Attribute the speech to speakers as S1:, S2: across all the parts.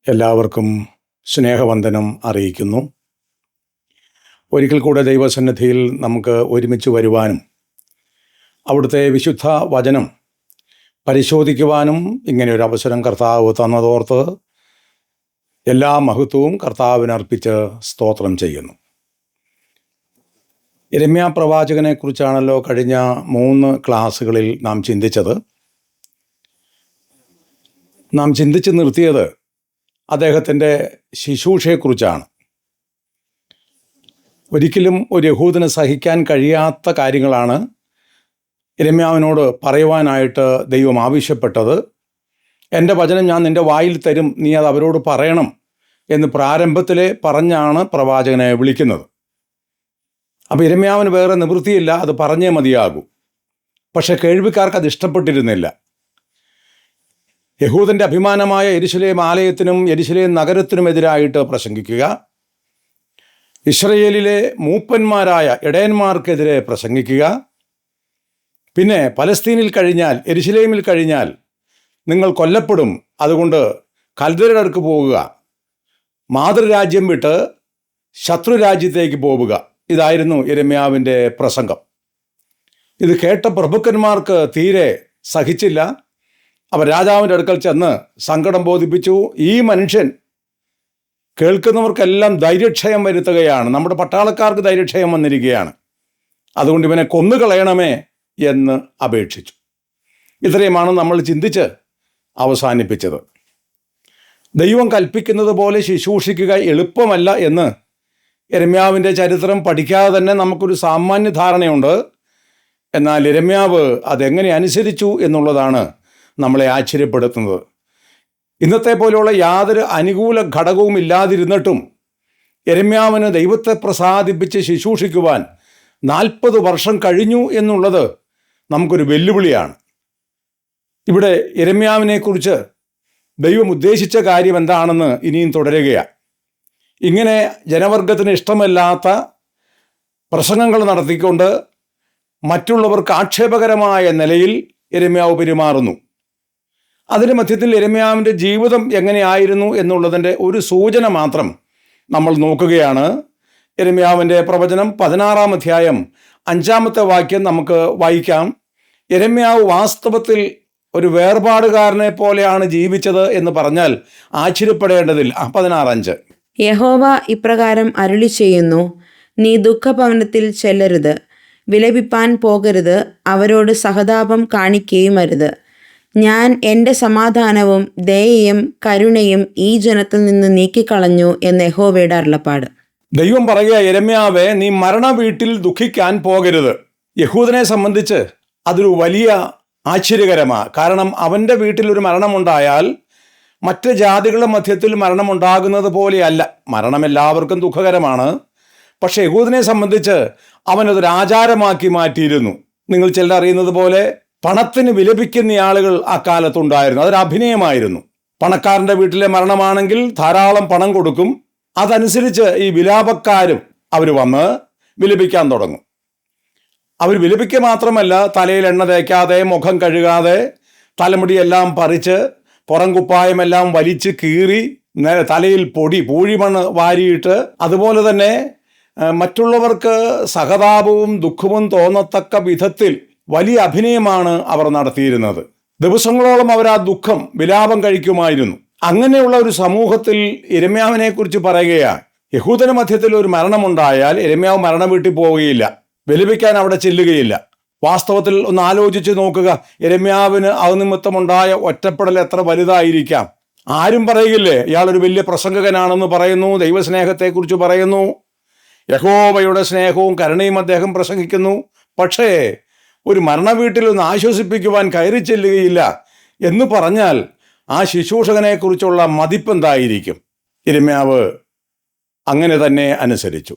S1: എല്ലാവർക്കും സ്നേഹവന്ദനം അറിയിക്കുന്നു. ഒരിക്കൽ കൂടെ ദൈവസന്നിധിയിൽ നമുക്ക് ഒരുമിച്ച് വരുവാനും അവിടുത്തെ വിശുദ്ധ വചനം പരിശോധിക്കുവാനും ഇങ്ങനെയൊരു അവസരം കർത്താവ് തന്നതോർത്ത് എല്ലാ മഹത്വവും കർത്താവിനർപ്പിച്ച് സ്തോത്രം ചെയ്യുന്നു. യിരെമ്യാ പ്രവാചകനെക്കുറിച്ചാണല്ലോ കഴിഞ്ഞ 3 ക്ലാസ്സുകളിൽ നാം ചിന്തിച്ചത്. നാം ചിന്തിച്ച് നിർത്തിയത് അദ്ദേഹത്തിൻ്റെ ശുശ്രൂഷയെക്കുറിച്ചാണ്. ഒരിക്കലും ഒരു യഹൂദന് സഹിക്കാൻ കഴിയാത്ത കാര്യങ്ങളാണ് യിരെമ്യാവിനോട് പറയുവാനായിട്ട് ദൈവം ആവശ്യപ്പെട്ടത്. എൻ്റെ വചനം ഞാൻ നിൻ്റെ വായിൽ തരും, നീ അത് അവരോട് പറയണം എന്ന് പ്രാരംഭത്തിലെ പറഞ്ഞാണ് പ്രവാചകനെ വിളിക്കുന്നത്. അപ്പോൾ യിരെമ്യാവിന് വേറെ നിവൃത്തിയില്ല, അത് പറഞ്ഞേ മതിയാകൂ. പക്ഷേ കേൾവിക്കാർക്ക് അത് ഇഷ്ടപ്പെട്ടിരുന്നില്ല. യഹൂദൻ്റെ അഭിമാനമായ യെരുശലേം ആലയത്തിനും യെരുശലേം നഗരത്തിനുമെതിരായിട്ട് പ്രസംഗിക്കുക, ഇസ്രയേലിലെ മൂപ്പന്മാരായ ഇടയന്മാർക്കെതിരെ പ്രസംഗിക്കുക, പിന്നെ പലസ്തീനിൽ കഴിഞ്ഞാൽ, യെരുശലേമിൽ കഴിഞ്ഞാൽ നിങ്ങൾ കൊല്ലപ്പെടും, അതുകൊണ്ട് കൽദയരുടെ അടുക്ക് പോവുക, മാതൃരാജ്യം വിട്ട് ശത്രുരാജ്യത്തേക്ക് പോവുക. ഇതായിരുന്നു യിരെമ്യാവിൻ്റെ പ്രസംഗം. ഇത് കേട്ട പ്രഭുക്കന്മാർക്ക് തീരെ സഹിച്ചില്ല. അവർ രാജാവിൻ്റെ അടുക്കൽ ചെന്ന് സങ്കടം ബോധിപ്പിച്ചു. ഈ മനുഷ്യൻ കേൾക്കുന്നവർക്കെല്ലാം ധൈര്യക്ഷയം വരുത്തുകയാണ്, നമ്മുടെ പട്ടാളക്കാർക്ക് ധൈര്യക്ഷയം വന്നിരിക്കുകയാണ്, അതുകൊണ്ട് ഇവനെ കൊന്നുകളയണമേ എന്ന് അപേക്ഷിച്ചു. ഇത്രയുമാണ് നമ്മൾ ചിന്തിച്ച് അവസാനിപ്പിച്ചത്. ദൈവം കൽപ്പിക്കുന്നത് പോലെ ശുശ്രൂഷിക്കുക എളുപ്പമല്ല എന്ന് യിരെമ്യാവിൻ്റെ ചരിത്രം പഠിക്കാതെ തന്നെ നമുക്കൊരു സാമാന്യ ധാരണയുണ്ട്. എന്നാൽ യിരെമ്യാവ് അതെങ്ങനെ അനുസരിച്ചു എന്നുള്ളതാണ് നമ്മളെ ആശ്ചര്യപ്പെടുത്തുന്നത്. ഇന്നത്തെ പോലെയുള്ള യാതൊരു അനുകൂല ഘടകവും ഇല്ലാതിരുന്നിട്ടും യിരെമ്യാവിന് ദൈവത്തെ പ്രസാദിപ്പിച്ച് ശുശ്രൂഷിക്കുവാൻ 40 വർഷം കഴിഞ്ഞു എന്നുള്ളത് നമുക്കൊരു വെല്ലുവിളിയാണ്. ഇവിടെ യിരെമ്യാവിനെക്കുറിച്ച് ദൈവം ഉദ്ദേശിച്ച കാര്യം എന്താണെന്ന് ഇനിയും തുടരുകയാണ്. ഇങ്ങനെ ജനവർഗത്തിന് ഇഷ്ടമല്ലാത്ത പ്രസംഗങ്ങൾ നടത്തിക്കൊണ്ട് മറ്റുള്ളവർക്ക് ആക്ഷേപകരമായ നിലയിൽ യിരെമ്യാവ് പെരുമാറുന്നു. അതിൻ്റെ മധ്യത്തിൽ യിരെമ്യാവിൻ്റെ ജീവിതം എങ്ങനെയായിരുന്നു എന്നുള്ളതിൻ്റെ ഒരു സൂചന മാത്രം നമ്മൾ നോക്കുകയാണ്. യിരെമ്യാവിൻ്റെ പ്രവചനം 16-ാം അധ്യായം 5-ാമത്തെ വാക്യം നമുക്ക് വായിക്കാം. യിരെമ്യാവ് വാസ്തവത്തിൽ ഒരു വേർപാടുകാരനെ പോലെയാണ് ജീവിച്ചത് എന്ന് പറഞ്ഞാൽ ആശ്ചര്യപ്പെടേണ്ടതിൽ. 16:5
S2: യഹോവ ഇപ്രകാരം അരുളി ചെയ്യുന്നു, നീ ദുഃഖഭവനത്തിൽ ചെല്ലരുത്, വിലപിപ്പാൻ പോകരുത്, അവരോട് സഹതാപം കാണിക്കുകയും അരുത്. ഞാൻ എൻ്റെ സമാധാനവും ദയയും കരുണയും ഈ ജനത്തിൽ നിന്ന് നീക്കിക്കളഞ്ഞു എന്ന് യഹോവയുടെ അരുളപ്പാട്.
S1: ദൈവം പറയുക, യിരെമ്യാവേ, നീ മരണ വീട്ടിൽ ദുഃഖിക്കാൻ പോകരുത്. യഹൂദനെ സംബന്ധിച്ച് അതൊരു വലിയ ആശ്ചര്യകരമാണ്. കാരണം അവൻ്റെ വീട്ടിൽ ഒരു മരണമുണ്ടായാൽ മറ്റ് ജാതികളുടെ മധ്യത്തിൽ മരണമുണ്ടാകുന്നത് പോലെയല്ല. മരണം എല്ലാവർക്കും ദുഃഖകരമാണ്. പക്ഷേ യഹൂദനെ സംബന്ധിച്ച് അവനതൊരു ആചാരമാക്കി മാറ്റിയിരുന്നു. നിങ്ങൾ ചിലർ അറിയുന്നത് പോലെ പണത്തിന് വിലപിക്കുന്ന ആളുകൾ ആ കാലത്തുണ്ടായിരുന്നു. അതൊരു അഭിനയമായിരുന്നു. പണക്കാരൻ്റെ വീട്ടിലെ മരണമാണെങ്കിൽ ധാരാളം പണം കൊടുക്കും. അതനുസരിച്ച് ഈ വിലാപക്കാരും അവർ വന്ന് വിലപിക്കാൻ തുടങ്ങും. അവർ വിലപിക്കുക മാത്രമല്ല, തലയിൽ എണ്ണ തേക്കാതെ, മുഖം കഴുകാതെ, തലമുടിയെല്ലാം പറിച്ച്, പുറം കുപ്പായമെല്ലാം വലിച്ച് കീറി, തലയിൽ പൂഴിമണ്ണ് വാരിയിട്ട്, അതുപോലെ തന്നെ മറ്റുള്ളവർക്ക് സഹതാപവും ദുഃഖവും തോന്നത്തക്ക വിധത്തിൽ വലിയ അഭിനയമാണ് അവർ നടത്തിയിരുന്നത്. ദിവസങ്ങളോളം അവർ ആ ദുഃഖം വിലാപം കഴിക്കുമായിരുന്നു. അങ്ങനെയുള്ള ഒരു സമൂഹത്തിൽ യിരെമ്യാവിനെ കുറിച്ച് പറയുകയാണ്. യഹൂദന മധ്യത്തിൽ ഒരു മരണമുണ്ടായാൽ യിരെമ്യാവ് മരണ വീട്ടിൽ പോവുകയില്ല, വിലപിക്കാൻ അവിടെ ചെല്ലുകയില്ല. വാസ്തവത്തിൽ ഒന്ന് ആലോചിച്ച് നോക്കുക, യിരെമ്യാവിന് അത് നിമിത്തമുണ്ടായ ഒറ്റപ്പെടൽ എത്ര വലുതായിരിക്കാം. ആരും പറയുകില്ലേ, ഇയാളൊരു വലിയ പ്രസംഗകനാണെന്ന് പറയുന്നു, ദൈവസ്നേഹത്തെക്കുറിച്ച് പറയുന്നു, യഹോവയുടെ സ്നേഹവും കരുണയും അദ്ദേഹം പ്രസംഗിക്കുന്നു. പക്ഷേ ഒരു മരണ വീട്ടിൽ ഒന്ന് ആശ്വസിപ്പിക്കുവാൻ കയറി ചെല്ലുകയില്ല എന്ന് പറഞ്ഞാൽ ആ ശുശ്രൂഷകനെക്കുറിച്ചുള്ള മതിപ്പെന്തായിരിക്കും? യിരെമ്യാവ് അങ്ങനെ തന്നെ അനുസരിച്ചു.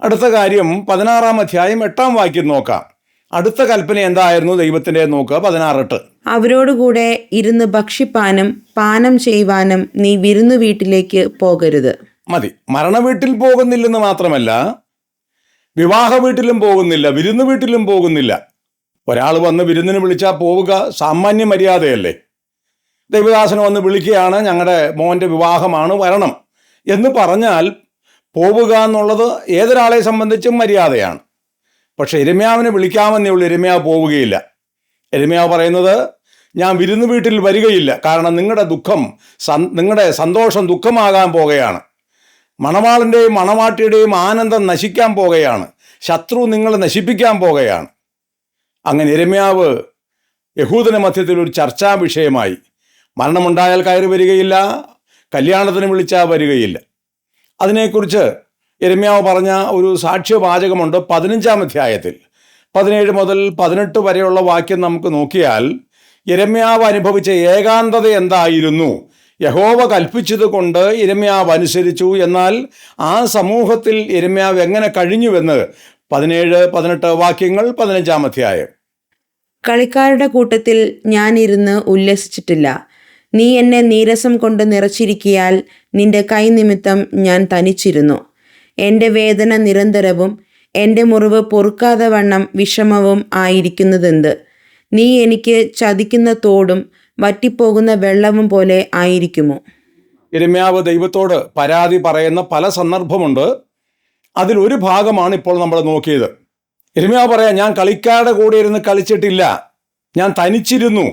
S1: അടുത്ത കാര്യം 16-ാം അധ്യായം 8-ാം വാക്യം നോക്കാം. അടുത്ത കൽപ്പന എന്തായിരുന്നു ദൈവത്തിൻ്റെ? നോക്കുക, 16:8.
S2: അവരോടുകൂടെ ഇരുന്ന് ഭക്ഷിപ്പാനും പാനം ചെയ്യുവാനും നീ വിരുന്നു വീട്ടിലേക്ക് പോകരുത്.
S1: മതി. മരണ വീട്ടിൽ പോകുന്നില്ലെന്ന് മാത്രമല്ല, വിവാഹ വീട്ടിലും പോകുന്നില്ല, വിരുന്നു വീട്ടിലും പോകുന്നില്ല. ഒരാൾ വന്ന് വിരുന്നിന് വിളിച്ചാൽ പോവുക സാമാന്യ മര്യാദയല്ലേ? ദൈവദാസൻ വന്ന് വിളിക്കുകയാണ്, ഞങ്ങളുടെ മോൻ്റെ വിവാഹമാണ്, വരണം എന്ന് പറഞ്ഞാൽ പോവുക എന്നുള്ളത് ഏതൊരാളെ സംബന്ധിച്ചും മര്യാദയാണ്. പക്ഷെ യിരെമ്യാവിനെ വിളിക്കാമെന്നേ ഉള്ളൂ, യിരെമ്യാവ് പോവുകയില്ല. യിരെമ്യാവ് പറയുന്നത്, ഞാൻ വിരുന്ന് വീട്ടിൽ വരികയില്ല, കാരണം നിങ്ങളുടെ നിങ്ങളുടെ സന്തോഷം ദുഃഖമാകാൻ പോകുകയാണ്. മണവാളിൻ്റെയും മണവാട്ടിയുടെയും ആനന്ദം നശിക്കാൻ പോകുകയാണ്. ശത്രു നിങ്ങളെ നശിപ്പിക്കാൻ പോകുകയാണ്. അങ്ങനെ യിരെമ്യാവ് യഹൂദന മധ്യത്തിൽ ഒരു ചർച്ചാ വിഷയമായി. മരണമുണ്ടായാൽ കയറി വരികയില്ല, കല്യാണത്തിന് വിളിച്ചാൽ വരികയില്ല. അതിനെക്കുറിച്ച് യിരെമ്യാവ് പറഞ്ഞ ഒരു സാക്ഷ്യവാചകമുണ്ട് 15-ാം അധ്യായത്തിൽ. 17 മുതൽ 18 വരെയുള്ള വാക്യം നമുക്ക് നോക്കിയാൽ യിരെമ്യാവ് അനുഭവിച്ച ഏകാന്തത എന്തായിരുന്നു? യഹോവ കൽപ്പിച്ചത് കൊണ്ട് യിരെമ്യാവ് അനുസരിച്ചു. എന്നാൽ ആ സമൂഹത്തിൽ യിരെമ്യാവ് എങ്ങനെ കഴിഞ്ഞുവെന്ന് 17-18 വാക്യങ്ങൾ 15-ാം അധ്യായം.
S2: കളിക്കാരുടെ കൂട്ടത്തിൽ ഞാൻ ഇരുന്ന് ഉല്ലസിച്ചിട്ടില്ല. നീ എന്നെ നീരസം കൊണ്ട് നിറച്ചിരിക്കിയാൽ നിന്റെ കൈനിമിത്തം ഞാൻ തനിച്ചിരുന്നു. എൻ്റെ വേദന നിരന്തരവും എൻ്റെ മുറിവ് പൊറുക്കാതെ വണ്ണം വിഷമവും ആയിരിക്കുന്നതെന്ത്? നീ എനിക്ക് ചതിക്കുന്ന തോടും വറ്റിപ്പോകുന്ന വെള്ളവും പോലെ ആയിരിക്കുമോ?
S1: യിരെമ്യാവ് ദൈവത്തോട് പരാതി പറയുന്ന പല സന്ദർഭമുണ്ട്. അതിലൊരു ഭാഗമാണ് ഇപ്പോൾ നമ്മൾ നോക്കിയത്. യിരെമ്യാവ് പറയാം, ഞാൻ കളിക്കാരുടെ കൂടെ ഇരുന്ന് കളിച്ചിട്ടില്ല, ഞാൻ തനിച്ചിരുന്നു.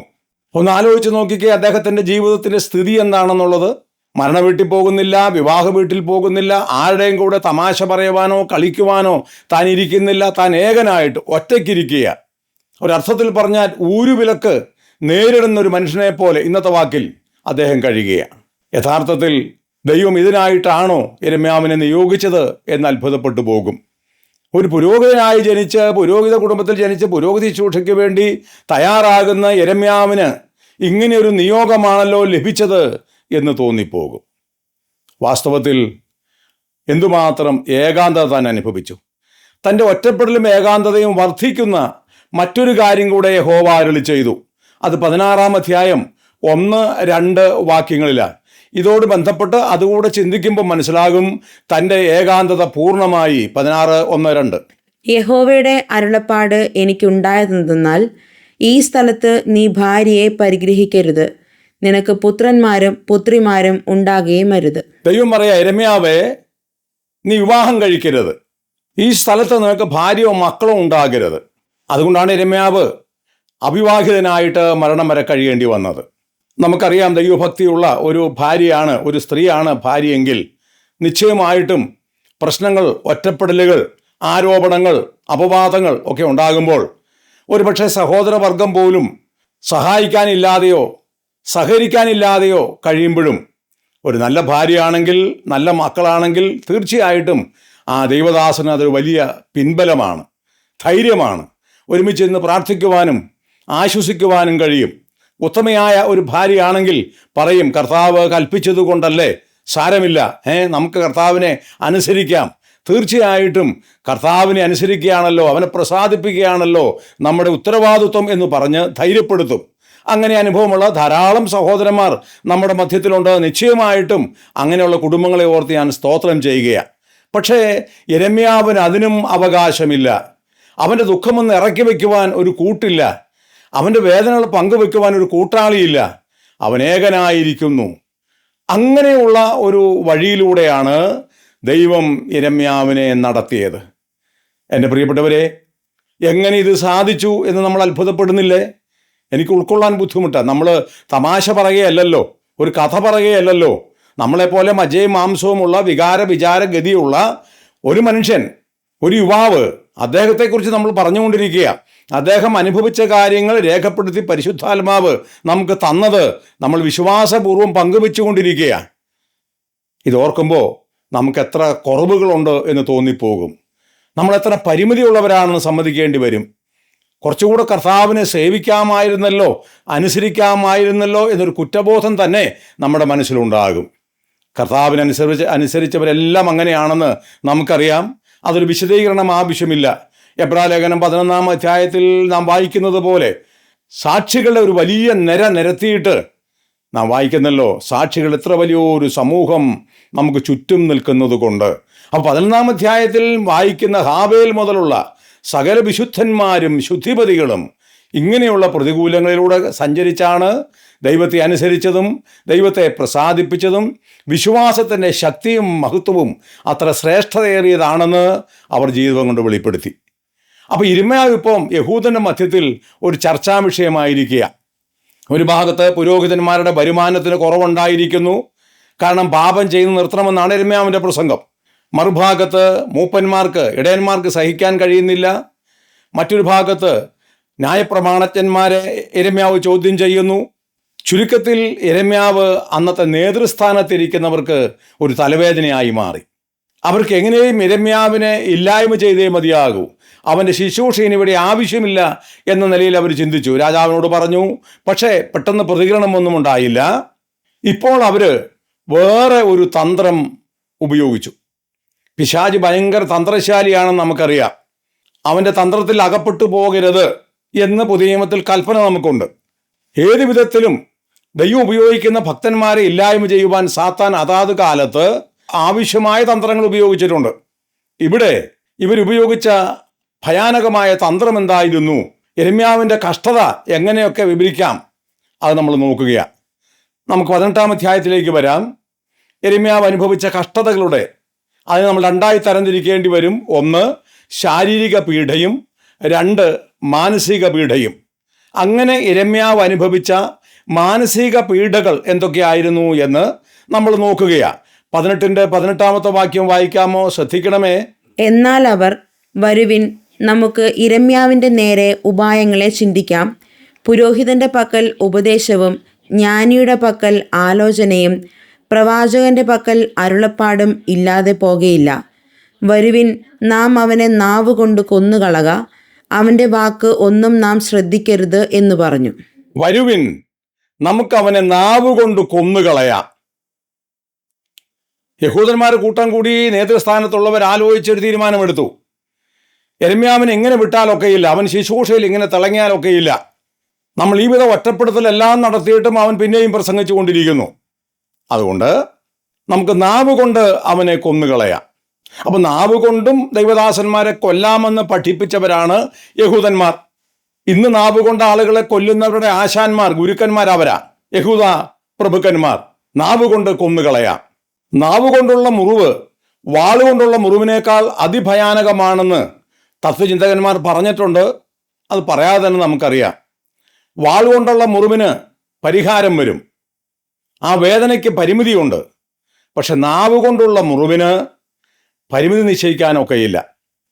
S1: ഒന്ന് ആലോചിച്ച് നോക്കിക്കേ അദ്ദേഹത്തിൻ്റെ ജീവിതത്തിൻ്റെ സ്ഥിതി എന്താണെന്നുള്ളത്. മരണ വീട്ടിൽ പോകുന്നില്ല, വിവാഹ വീട്ടിൽ പോകുന്നില്ല, ആരുടെയും കൂടെ തമാശ പറയുവാനോ കളിക്കുവാനോ താൻ ഇരിക്കുന്നില്ല. താൻ ഏകനായിട്ട് ഒറ്റയ്ക്കിരിക്കുക. ഒരർത്ഥത്തിൽ പറഞ്ഞാൽ ഊരുവിലക്ക് നേരിടുന്ന ഒരു മനുഷ്യനെ പോലെ ഇന്നത്തെ വാക്കിൽ അദ്ദേഹം കഴിയുകയാണ്. യഥാർത്ഥത്തിൽ ദൈവം ഇതിനായിട്ടാണോ യിരെമ്യാവിനെ നിയോഗിച്ചത് എന്ന് അത്ഭുതപ്പെട്ടു പോകും. ഒരു പുരോഹിതനായി ജനിച്ച്, പുരോഹിത കുടുംബത്തിൽ ജനിച്ച്, പുരോഹിത ശുശ്രൂഷയ്ക്ക് വേണ്ടി തയ്യാറാകുന്ന യിരെമ്യാവിന് ഇങ്ങനെയൊരു നിയോഗമാണല്ലോ ലഭിച്ചത് എന്ന് തോന്നിപ്പോകും. വാസ്തവത്തിൽ എന്തുമാത്രം ഏകാന്തത താൻ അനുഭവിച്ചു. തൻ്റെ ഒറ്റപ്പെടലും ഏകാന്തതയും വർദ്ധിക്കുന്ന മറ്റൊരു കാര്യം കൂടെ യഹോവ അരുളി ചെയ്തു. അത് 16-ാം അധ്യായം 1-2 വാക്യങ്ങളിലാണ്. ഇതോട് ബന്ധപ്പെട്ട് അതുകൂടെ ചിന്തിക്കുമ്പോൾ മനസ്സിലാകും തൻ്റെ ഏകാന്തത പൂർണ്ണമായി. 16:1-2.
S2: യഹോവയുടെ അരുളപ്പാട് എനിക്കുണ്ടായതെന്തെന്നാൽ, ഈ സ്ഥലത്ത് നീ ഭാര്യയെ പരിഗ്രഹിക്കരുത്, നിനക്ക് പുത്രന്മാരും പുത്രിമാരും ഉണ്ടാകുകയും അരുത്.
S1: ദൈവം പറയാ, യിരെമ്യാവേ, നീ വിവാഹം കഴിക്കരുത്, ഈ സ്ഥലത്ത് നിനക്ക് ഭാര്യയോ മക്കളോ ഉണ്ടാകരുത്. അതുകൊണ്ടാണ് യിരെമ്യാവ് അവിവാഹിതനായിട്ട് മരണം വരെ കഴിയേണ്ടി വന്നത്. നമുക്കറിയാം, ദൈവഭക്തിയുള്ള ഒരു ഭാര്യയാണ്, ഒരു സ്ത്രീയാണ് ഭാര്യയെങ്കിൽ നിശ്ചയമായിട്ടും പ്രശ്നങ്ങൾ, ഒറ്റപ്പെടലുകൾ, ആരോപണങ്ങൾ, അപവാദങ്ങൾ ഒക്കെ ഉണ്ടാകുമ്പോൾ ഒരുപക്ഷെ സഹോദരവർഗം പോലും സഹായിക്കാനില്ലാതെയോ സഹകരിക്കാനില്ലാതെയോ കഴിയുമ്പോഴും ഒരു നല്ല ഭാര്യയാണെങ്കിൽ, നല്ല മക്കളാണെങ്കിൽ തീർച്ചയായിട്ടും ആ ദൈവദാസന് അതൊരു വലിയ പിൻബലമാണ്, ധൈര്യമാണ്. ഒരുമിച്ച് നിന്ന് പ്രാർത്ഥിക്കുവാനും ആശ്വസിക്കുവാനും കഴിയും. ഉത്തമയായ ഒരു ഭാര്യയാണെങ്കിൽ പറയും, കർത്താവ് കൽപ്പിച്ചത് കൊണ്ടല്ലേ, സാരമില്ല, നമുക്ക് കർത്താവിനെ അനുസരിക്കാം. തീർച്ചയായിട്ടും കർത്താവിനെ അനുസരിക്കുകയാണല്ലോ, അവനെ പ്രസാദിപ്പിക്കുകയാണല്ലോ നമ്മുടെ ഉത്തരവാദിത്വം എന്ന് പറഞ്ഞ് ധൈര്യപ്പെടുത്തും. അങ്ങനെ അനുഭവമുള്ള ധാരാളം സഹോദരന്മാർ നമ്മുടെ മധ്യത്തിലുണ്ട്. നിശ്ചയമായിട്ടും അങ്ങനെയുള്ള കുടുംബങ്ങളെ ഓർത്ത് ഞാൻ സ്തോത്രം ചെയ്യുകയാണ്. പക്ഷേ യിരെമ്യാവിന് അതിനും അവകാശമില്ല. അവൻ്റെ ദുഃഖമൊന്ന് ഇറക്കി വയ്ക്കുവാൻ ഒരു കൂട്ടില്ല, അവൻ്റെ വേദനകൾ പങ്കുവെക്കുവാൻ ഒരു കൂട്ടാളിയില്ല. അവൻ ഏകനായിരിക്കുന്നു. അങ്ങനെയുള്ള ഒരു വഴിയിലൂടെയാണ് ദൈവം യിരെമ്യാവിനെ നടത്തിയത്. എൻ്റെ പ്രിയപ്പെട്ടവരെ, എങ്ങനെ ഇത് സാധിച്ചു എന്ന് നമ്മൾ അത്ഭുതപ്പെടുന്നില്ലേ? എനിക്ക് ഉൾക്കൊള്ളാൻ ബുദ്ധിമുട്ടാണ്. നമ്മൾ തമാശ പറയുകയല്ലല്ലോ, ഒരു കഥ പറയുകയല്ലല്ലോ. നമ്മളെപ്പോലെ മജ്ജയും മാംസവുമുള്ള വിചാര ഗതിയുള്ള ഒരു മനുഷ്യൻ, ഒരു യുവാവ്, അദ്ദേഹത്തെക്കുറിച്ച് നമ്മൾ പറഞ്ഞുകൊണ്ടിരിക്കുക. അദ്ദേഹം അനുഭവിച്ച കാര്യങ്ങൾ രേഖപ്പെടുത്തി പരിശുദ്ധാത്മാവ് നമുക്ക് തന്നത് നമ്മൾ വിശ്വാസപൂർവ്വം പങ്കുവെച്ചുകൊണ്ടിരിക്കുകയാണ്. ഇതോർക്കുമ്പോൾ നമുക്ക് എത്ര കുറവുകളുണ്ട് എന്ന് തോന്നിപ്പോകും. നമ്മളെത്ര പരിമിതിയുള്ളവരാണെന്ന് സമ്മതിക്കേണ്ടി വരും. കുറച്ചുകൂടെ കർത്താവിനെ സേവിക്കാമായിരുന്നല്ലോ, അനുസരിക്കാമായിരുന്നല്ലോ എന്നൊരു കുറ്റബോധം തന്നെ നമ്മുടെ മനസ്സിലുണ്ടാകും. അനുസരിച്ചവരെല്ലാം അങ്ങനെയാണെന്ന് നമുക്കറിയാം. അതൊരു വിശദീകരണം ആവശ്യമില്ല. എബ്രായലേഖനം 11-ാം അധ്യായത്തിൽ നാം വായിക്കുന്നത് പോലെ സാക്ഷികളുടെ ഒരു വലിയ നിര നിരത്തിയിട്ട് നാം വായിക്കുന്നല്ലോ. സാക്ഷികൾ എത്ര വലിയൊരു സമൂഹം നമുക്ക് ചുറ്റും നിൽക്കുന്നത് കൊണ്ട്. അപ്പോൾ 11-ാം അധ്യായത്തിൽ വായിക്കുന്ന ഹാബേൽ മുതലുള്ള സകല വിശുദ്ധന്മാരും ശുദ്ധിപതികളും ഇങ്ങനെയുള്ള പ്രതികൂലങ്ങളിലൂടെ സഞ്ചരിച്ചാണ് ദൈവത്തെ അനുസരിച്ചതും ദൈവത്തെ പ്രസാദിപ്പിച്ചതും വിശ്വാസത്തിൻ്റെ ശക്തിയും മഹത്വവും അത്ര ശ്രേഷ്ഠതയേറിയതാണെന്ന് അവർ ജീവിതം കൊണ്ട് വെളിപ്പെടുത്തി. അപ്പോൾ യിരെമ്യാവ് ഇപ്പം യഹൂദൻ്റെ മധ്യത്തിൽ ഒരു ചർച്ചാ വിഷയമായിരിക്കുക. ഒരു ഭാഗത്ത് പുരോഹിതന്മാരുടെ വരുമാനത്തിന് കുറവുണ്ടായിരിക്കുന്നു, കാരണം പാപം ചെയ്ത് നിർത്തണമെന്നാണ് യിരെമ്യാവിൻ്റെ പ്രസംഗം. മറുഭാഗത്ത് മൂപ്പന്മാർക്ക്, ഇടയന്മാർക്ക് സഹിക്കാൻ കഴിയുന്നില്ല. മറ്റൊരു ഭാഗത്ത് ന്യായപ്രമാണജ്ഞന്മാരെ യിരെമ്യാവ് ചോദ്യം ചെയ്യുന്നു. ചുരുക്കത്തിൽ യിരെമ്യാവ് അന്നത്തെ നേതൃസ്ഥാനത്തിരിക്കുന്നവർക്ക് ഒരു തലവേദനയായി മാറി. അവർക്ക് എങ്ങനെയും യിരെമ്യാവിനെ ഇല്ലായ്മ ചെയ്തേ മതിയാകൂ, അവൻ്റെ ശുശ്രൂഷയിന് ഇവിടെ ആവശ്യമില്ല എന്ന നിലയിൽ അവർ ചിന്തിച്ചു. രാജാവിനോട് പറഞ്ഞു. പക്ഷേ പെട്ടെന്ന് പ്രതികരണമൊന്നും ഉണ്ടായില്ല. ഇപ്പോൾ അവർ വേറെ ഒരു തന്ത്രം ഉപയോഗിച്ചു. പിശാച് ഭയങ്കര തന്ത്രശാലിയാണെന്ന് നമുക്കറിയാം. അവൻ്റെ തന്ത്രത്തിൽ അകപ്പെട്ടു പോകരുത് എന്ന് പുതിയ നിയമത്തിൽ കൽപ്പന നമുക്കുണ്ട്. ഏത് വിധത്തിലും ദൈവം ഉപയോഗിക്കുന്ന ഭക്തന്മാരെ ഇല്ലായ്മ ചെയ്യുവാൻ സാത്താൻ അതാത് കാലത്ത് ആവശ്യമായ തന്ത്രങ്ങൾ ഉപയോഗിച്ചിട്ടുണ്ട്. ഇവിടെ ഇവരുപയോഗിച്ച ഭയാനകമായ തന്ത്രം എന്തായിരുന്നു? യിരെമ്യാവിൻ്റെ കഷ്ടത എങ്ങനെയൊക്കെ വിവരിക്കാം, അത് നമ്മൾ നോക്കുകയാണ്. നമുക്ക് 18-ാം അധ്യായത്തിലേക്ക് വരാം. യിരെമ്യാവ് അനുഭവിച്ച കഷ്ടതകളുടെ അതിന് നമ്മൾ രണ്ടായി തരംതിരിക്കേണ്ടി വരും. ഒന്ന്, ശാരീരിക പീഡയും, രണ്ട്, മാനസിക പീഡയും. അങ്ങനെ യിരെമ്യാവ് അനുഭവിച്ച മാനസിക പീഡകൾ എന്തൊക്കെയായിരുന്നു എന്ന് നമ്മൾ നോക്കുകയാണ്. 18-ാമത്തെ വാക്യം വായിക്കാമോ? ശ്രദ്ധിക്കണമേ.
S2: എന്നാൽ അവർ, വരുവിൻ, നമുക്ക് യിരെമ്യാവിൻ്റെ നേരെ ഉപായങ്ങളെ ചിന്തിക്കാം. പുരോഹിതൻ്റെ പക്കൽ ഉപദേശവും ജ്ഞാനിയുടെ പക്കൽ ആലോചനയും പ്രവാചകന്റെ പക്കൽ അരുളപ്പാടും ഇല്ലാതെ പോകയില്ല. വരുവിൻ, നാം അവനെ നാവുകൊണ്ട് കൊന്നുകളക, അവൻ്റെ വാക്ക് ഒന്നും നാം ശ്രദ്ധിക്കരുത് എന്ന് പറഞ്ഞു.
S1: വരുവിൻ, നമുക്കവനെ നാവുകൊണ്ട് കൊന്നുകളയാം. യഹൂദന്മാർ കൂട്ടം കൂടി നേതൃസ്ഥാനത്തുള്ളവർ ആലോചിച്ചൊരു തീരുമാനമെടുത്തു. യിരെമ്യാവിനെ എങ്ങനെ വിട്ടാലൊക്കെയില്ല, അവൻ ശുശ്രൂഷയിൽ ഇങ്ങനെ തിളങ്ങിയാലൊക്കെയില്ല. നമ്മൾ ഈ വിധ ഒറ്റപ്പെടുത്തലെല്ലാം നടത്തിയിട്ടും അവൻ പിന്നെയും പ്രസംഗിച്ചു കൊണ്ടിരിക്കുന്നു. അതുകൊണ്ട് നമുക്ക് നാവ് കൊണ്ട് അവനെ കൊന്നുകളയാം. അപ്പം നാവ് കൊണ്ടും ദൈവദാസന്മാരെ കൊല്ലാമെന്ന് പഠിപ്പിച്ചവരാണ് യഹൂദന്മാർ. ഇന്ന് നാവ് കൊണ്ട് ആളുകളെ കൊല്ലുന്നവരുടെ ആശാന്മാർ, ഗുരുക്കന്മാരവരാ യഹൂദ പ്രഭുക്കന്മാർ. നാവ് കൊണ്ട് കൊന്നുകളയാം. നാവ് കൊണ്ടുള്ള മുറിവ് വാളുകൊണ്ടുള്ള മുറിവിനേക്കാൾ അതിഭയാനകമാണെന്ന് തത്വചിന്തകന്മാർ പറഞ്ഞിട്ടുണ്ട്. അത് പറയാതെ തന്നെ നമുക്കറിയാം. വാളുകൊണ്ടുള്ള മുറിവിന് പരിഹാരം വരും, ആ വേദനയ്ക്ക് പരിമിതിയുണ്ട്. പക്ഷെ നാവ് കൊണ്ടുള്ള മുറിവിന് പരിമിതി നിശ്ചയിക്കാനൊക്കെയില്ല.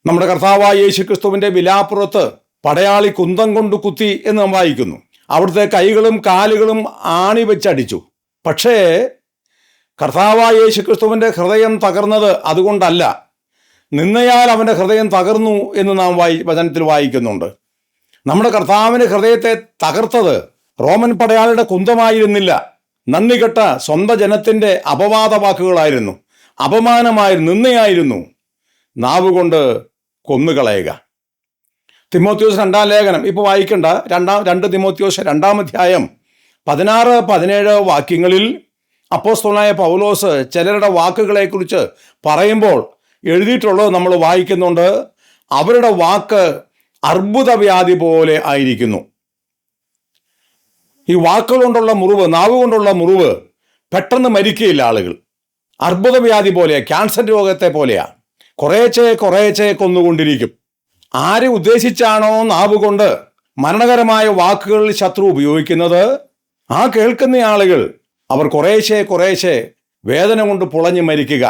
S1: നമ്മുടെ കർത്താവായ യേശുക്രിസ്തുവിൻ്റെ വിലാപ്പുറത്ത് പടയാളി കുന്തം കൊണ്ട് കുത്തി എന്ന് നാം വായിക്കുന്നു. അവിടുത്തെ കൈകളും കാലുകളും ആണി വെച്ചടിച്ചു. പക്ഷേ കർത്താവായ യേശുക്രിസ്തുവിൻ്റെ ഹൃദയം തകർന്നത് അതുകൊണ്ടല്ല, നിന്നയാൽ അവൻ്റെ ഹൃദയം തകർന്നു എന്ന് നാം വചനത്തിൽ വായിക്കുന്നുണ്ട്. നമ്മുടെ കർത്താവിൻ്റെ ഹൃദയത്തെ തകർത്തത് റോമൻ പടയാളിയുടെ കുന്തമായിരുന്നില്ല, നന്ദികെട്ട സ്വന്തം ജനത്തിൻ്റെ അപവാദ വാക്കുകളായിരുന്നു, അപമാനമായിരുന്നു, നിന്നയായിരുന്നു. നാവ് കൊണ്ട് കൊന്നുകളയുക. തിമോത്തിയോസ് 2-ാം ലേഖനം ഇപ്പോൾ വായിക്കേണ്ട 2 തിമോത്തിയോസ് 2-ാം അധ്യായം 16-17 വാക്യങ്ങളിൽ അപ്പോസ്തലനായ പൗലോസ് ചിലരുടെ വാക്കുകളെക്കുറിച്ച് പറയുമ്പോൾ എഴുതിയിട്ടുള്ളത് നമ്മൾ വായിക്കുന്നുണ്ട്. അവരുടെ വാക്ക് അർബുദവ്യാധി പോലെ ആയിരിക്കുന്നു. ഈ വാക്കുകൾ കൊണ്ടുള്ള മുറിവ്, നാവ് കൊണ്ടുള്ള മുറിവ് പെട്ടെന്ന് മരിക്കുകയില്ല ആളുകൾ. അർബുദവ്യാധി പോലെയാ, ക്യാൻസർ രോഗത്തെ പോലെയാ, കുറേച്ചെ കൊന്നുകൊണ്ടിരിക്കും. ആരെ ഉദ്ദേശിച്ചാണോ നാവ് കൊണ്ട് മരണകരമായ വാക്കുകൾ ശത്രു ഉപയോഗിക്കുന്നത്, ആ കേൾക്കുന്ന ആളുകൾ അവർ കുറേശ്ശെ വേദന കൊണ്ട് പുളഞ്ഞു മരിക്കുക.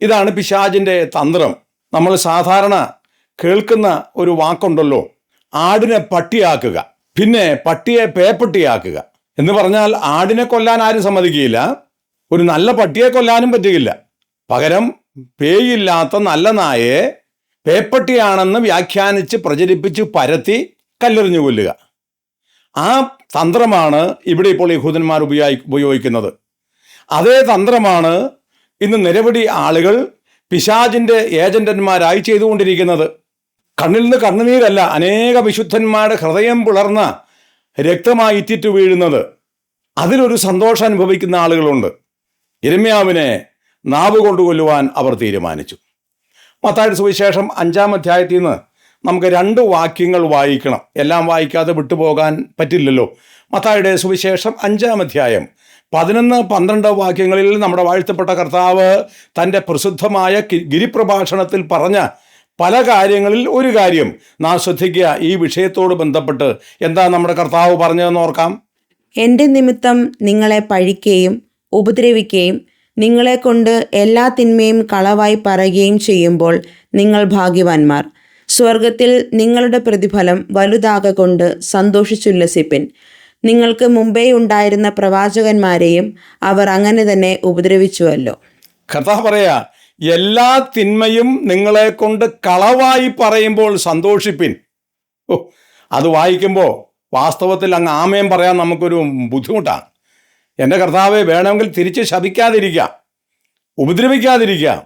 S1: ഇതാണ് പിശാചിൻ്റെ തന്ത്രം. നമ്മൾ സാധാരണ കേൾക്കുന്ന ഒരു വാക്കുണ്ടല്ലോ, ആടിനെ പട്ടിയാക്കുക, പിന്നെ പട്ടിയെ പേപ്പട്ടിയാക്കുക എന്ന് പറഞ്ഞാൽ ആടിനെ കൊല്ലാൻ ആരും സമ്മതിക്കുകയില്ല, ഒരു നല്ല പട്ടിയെ കൊല്ലാനും പറ്റുകയില്ല. പകരം പേയില്ലാത്ത നല്ല നായയെ പേപ്പട്ടിയാണെന്ന് വ്യാഖ്യാനിച്ച് പ്രചരിപ്പിച്ച് പരത്തി കല്ലെറിഞ്ഞു കൊല്ലുക. ആ തന്ത്രമാണ് ഇവിടെ ഇപ്പോൾ യഹൂദന്മാർ ഉപയോഗിക്കുന്നത്. അതേ തന്ത്രമാണ് ഇന്ന് നിരവധി ആളുകൾ പിശാചിൻ്റെ ഏജന്റന്മാരായി ചെയ്തുകൊണ്ടിരിക്കുന്നത്. കണ്ണിൽ നിന്ന് കണ്ണുനീരല്ല, അനേക വിശുദ്ധന്മാരുടെ ഹൃദയം പിളർന്ന രക്തമായി ഇറ്റിറ്റു വീഴുന്നത്. അതിലൊരു സന്തോഷം അനുഭവിക്കുന്ന ആളുകളുണ്ട്. യിരെമ്യാവിനെ നാവ് കൊണ്ട് കൊല്ലുവാൻ അവർ തീരുമാനിച്ചു. മത്തായിയുടെ സുവിശേഷം 5-ാം അധ്യായത്തിൽ നിന്ന് നമുക്ക് 2 വാക്യങ്ങൾ വായിക്കണം. എല്ലാം വായിക്കാതെ വിട്ടുപോകാൻ പറ്റില്ലല്ലോ. മത്തായിയുടെ സുവിശേഷം 5-ാം അധ്യായം 11-12 വാക്യങ്ങളിൽ നമ്മുടെ വാഴ്ത്തപ്പെട്ട കർത്താവ് തൻ്റെ പ്രസിദ്ധമായ ഗിരിപ്രഭാഷണത്തിൽ പറഞ്ഞ പല കാര്യങ്ങളിൽ ഒരു കാര്യം നാം ശ്രദ്ധിക്കുക. ഈ വിഷയത്തോട് ബന്ധപ്പെട്ട് എന്താ നമ്മുടെ കർത്താവ് പറഞ്ഞതെന്ന് ഓർക്കാം.
S2: എൻ്റെ നിമിത്തം നിങ്ങളെ പഴിക്കുകയും ഉപദ്രവിക്കുകയും നിങ്ങളെക്കൊണ്ട് എല്ലാ തിന്മയും കളവായി പറയുകയും ചെയ്യുമ്പോൾ നിങ്ങൾ ഭാഗ്യവാന്മാർ. സ്വർഗത്തിൽ നിങ്ങളുടെ പ്രതിഫലം വലുതാകൊണ്ട് സന്തോഷിച്ചുല്ലസിപ്പിൻ. നിങ്ങൾക്ക് മുമ്പേ ഉണ്ടായിരുന്ന പ്രവാചകന്മാരെയും അവർ അങ്ങനെ തന്നെ ഉപദ്രവിച്ചുവല്ലോ.
S1: കർത്താവ് പറയാ, എല്ലാ തിന്മയും നിങ്ങളെ കൊണ്ട് കളവായി പറയുമ്പോൾ സന്തോഷിപ്പിൻ. അത് വായിക്കുമ്പോൾ വാസ്തവത്തിൽ അങ്ങ് ആമയം പറയാൻ നമുക്കൊരു ബുദ്ധിമുട്ടാണ്. എൻ്റെ കർത്താവെ, വേണമെങ്കിൽ തിരിച്ച് ശപിക്കാതിരിക്കാം, ഉപദ്രവിക്കാതിരിക്കാം,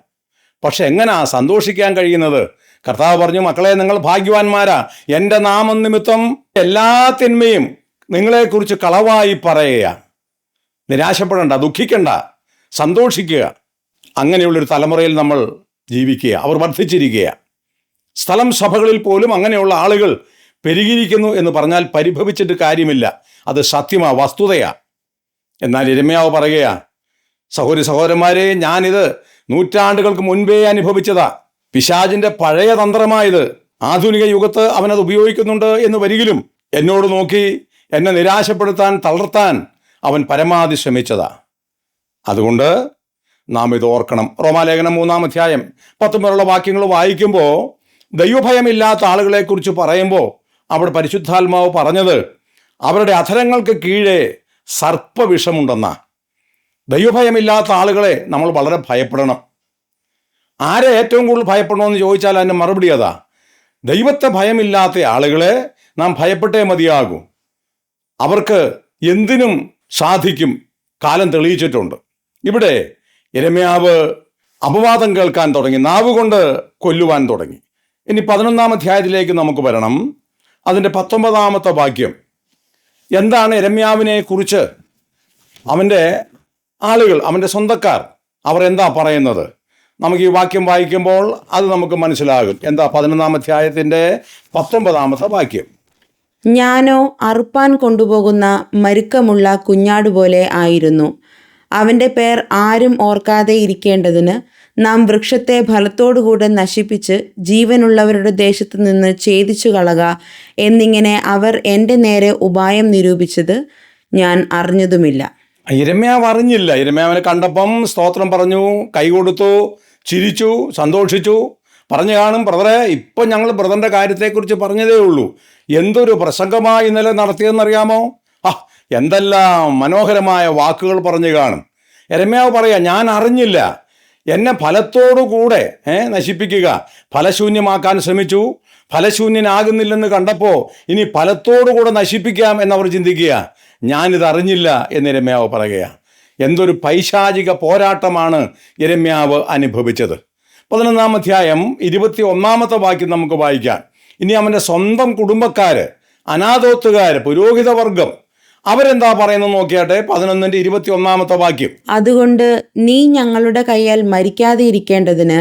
S1: പക്ഷെ എങ്ങനാ സന്തോഷിക്കാൻ കഴിയുന്നത്? കർത്താവ് പറഞ്ഞു, മക്കളെ, നിങ്ങൾ ഭാഗ്യവാന്മാരാ. എൻ്റെ നാമനിമിത്തം എല്ലാ തിന്മയും നിങ്ങളെക്കുറിച്ച് കളവായി പറയുക. നിരാശപ്പെടേണ്ട, ദുഃഖിക്കണ്ട, സന്തോഷിക്കുക. അങ്ങനെയുള്ളൊരു തലമുറയിൽ നമ്മൾ ജീവിക്കുക. അവർ വർദ്ധിച്ചിരിക്കുക. സ്ഥലം സഭകളിൽ പോലും അങ്ങനെയുള്ള ആളുകൾ പെരുകിയിരിക്കുന്നു എന്ന് പറഞ്ഞാൽ പരിഭവിച്ചിട്ട് കാര്യമില്ല. അത് സത്യമാ, വസ്തുതയാ. എന്നാൽ യിരെമ്യാവ് പറയുക, സഹോദരന്മാരെ, ഞാനിത് നൂറ്റാണ്ടുകൾക്ക് മുൻപേ അനുഭവിച്ചതാ. പിശാചിൻ്റെ പഴയ തന്ത്രമായത്. ആധുനിക യുഗത്ത് അവനത് ഉപയോഗിക്കുന്നുണ്ട് എന്ന് വരികിലും എന്നോട് നോക്കി എന്നെ നിരാശപ്പെടുത്താൻ, തളർത്താൻ അവൻ പരമാവധി ശ്രമിച്ചതാ. അതുകൊണ്ട് നാം ഇത് ഓർക്കണം. റോമാലേഖനം 3-ാം അധ്യായം 19 വാക്യങ്ങൾ വായിക്കുമ്പോൾ ദൈവഭയമില്ലാത്ത ആളുകളെക്കുറിച്ച് പറയുമ്പോൾ അവിടെ പരിശുദ്ധാത്മാവ് പറഞ്ഞത് അവരുടെ അധരങ്ങൾക്ക് കീഴെ സർപ്പവിഷമുണ്ടെന്നാ. ദൈവഭയമില്ലാത്ത ആളുകളെ നമ്മൾ വളരെ ഭയപ്പെടണം. ആരെ ഏറ്റവും കൂടുതൽ ഭയപ്പെടണമെന്ന് ചോദിച്ചാൽ അതിൻ്റെ മറുപടി അതാ. ദൈവത്തെ ഭയമില്ലാത്ത ആളുകളെ നാം ഭയപ്പെട്ടേ മതിയാകൂ. അവർക്ക് എന്തിനും സാധിക്കും, കാലം തെളിയിച്ചിട്ടുണ്ട്. ഇവിടെ യിരെമ്യാവ് അപവാദം കേൾക്കാൻ തുടങ്ങി, നാവുകൊണ്ട് കൊല്ലുവാൻ തുടങ്ങി. ഇനി 11-ാം അധ്യായത്തിലേക്ക് നമുക്ക് വരണം. അതിൻ്റെ 19-ാമത്തെ വാക്യം എന്താണ് യിരെമ്യാവിനെ കുറിച്ച് അവൻ്റെ ആളുകൾ, അവൻ്റെ സ്വന്തക്കാർ, അവർ എന്താ പറയുന്നത്? നമുക്ക് ഈ വാക്യം വായിക്കുമ്പോൾ അത് നമുക്ക് മനസ്സിലാകും. എന്താ 11-ാം അധ്യായത്തിൻ്റെ 19-ാമത്തെ വാക്യം?
S2: ഞാനോ അറുപ്പാൻ കൊണ്ടുപോകുന്ന മരുക്കമുള്ള കുഞ്ഞാടുപോലെ ആയിരുന്നു. അവൻ്റെ പേർ ആരും ഓർക്കാതെ ഇരിക്കേണ്ടതിന് നാം വൃക്ഷത്തെ ഫലത്തോടുകൂടെ നശിപ്പിച്ച് ജീവനുള്ളവരുടെ ദേശത്തു നിന്ന് ഛേദിച്ചു കളക എന്നിങ്ങനെ അവർ എൻ്റെ നേരെ ഉപായം നിരൂപിച്ചത് ഞാൻ അറിഞ്ഞതുമില്ല.
S1: യിരെമ്യാവ് അറിഞ്ഞില്ല. യിരെമ്യാവിനെ കണ്ടപ്പം സ്തോത്രം പറഞ്ഞു, കൈ കൊടുത്തു, ചിരിച്ചു, സന്തോഷിച്ചു. പറഞ്ഞു കാണും, ബ്രദറെ, ഇപ്പം ഞങ്ങൾ ബ്രദറിൻ്റെ കാര്യത്തെക്കുറിച്ച് പറഞ്ഞതേ ഉള്ളൂ. എന്തൊരു പ്രസംഗമായി ഇന്നലെ നടത്തിയെന്നറിയാമോ? എന്തെല്ലാം മനോഹരമായ വാക്കുകൾ പറഞ്ഞു കാണും. യിരെമ്യാവ് പറയാ, ഞാൻ അറിഞ്ഞില്ല. എന്നെ ഫലത്തോടുകൂടെ നശിപ്പിക്കുക, ഫലശൂന്യമാക്കാൻ ശ്രമിച്ചു. ഫലശൂന്യനാകുന്നില്ലെന്ന് കണ്ടപ്പോൾ ഇനി ഫലത്തോടുകൂടെ നശിപ്പിക്കാം എന്നവർ ചിന്തിക്കുക. ഞാനിത് അറിഞ്ഞില്ല എന്ന് യിരെമ്യാവ് പറയുക. എന്തൊരു പൈശാചിക പോരാട്ടമാണ് യിരെമ്യാവ് അനുഭവിച്ചത്. 11-ാം അധ്യായം 21-ാമത്തെ വാക്യം നമുക്ക് വായിക്കാം. ഇനി അവൻ്റെ സ്വന്തം കുടുംബക്കാർ, അനാഥോത്തുകാർ, പുരോഹിതവർഗം, അവരെന്താ പറയുന്നത് നോക്കിയാട്ടെ. 11-ന്റെ 21-ാമത്തെ വാക്യം.
S2: അതുകൊണ്ട് നീ ഞങ്ങളുടെ കയ്യാൽ മരിക്കാതെ ഇരിക്കേണ്ടതിന്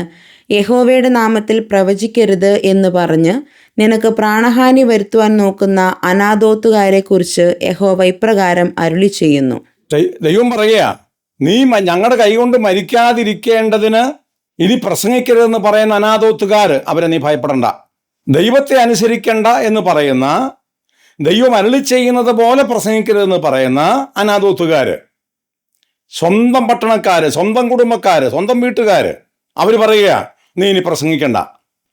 S2: യഹോവയുടെ നാമത്തിൽ പ്രവചിക്കരുത് എന്ന് പറഞ്ഞ് നിനക്ക് പ്രാണഹാനി വരുത്തുവാൻ നോക്കുന്ന അനാഥോത്തുകാരെ കുറിച്ച് യഹോവ ഇപ്രകാരം അരുളി ചെയ്യുന്നു.
S1: ദൈവം പറയുക, നീ ഞങ്ങളുടെ കൈകൊണ്ട് മരിക്കാതിരിക്കേണ്ടതിന് ഇനി പ്രസംഗിക്കരുതെന്ന് പറയുന്ന അനാഥോത്തുകാർ, അവരെ നീ ഭയപ്പെടണ്ട. ദൈവത്തെ അനുസരിക്കണ്ട എന്ന് പറയുന്ന, ദൈവം അരുളി ചെയ്യുന്നത് പോലെ പ്രസംഗിക്കരുതെന്ന് പറയുന്ന അനാഥോത്തുകാർ, സ്വന്തം പട്ടണക്കാർ, സ്വന്തം കുടുംബക്കാർ, സ്വന്തം വീട്ടുകാർ, അവർ പറയുക, നീ ഇനി പ്രസംഗിക്കണ്ട.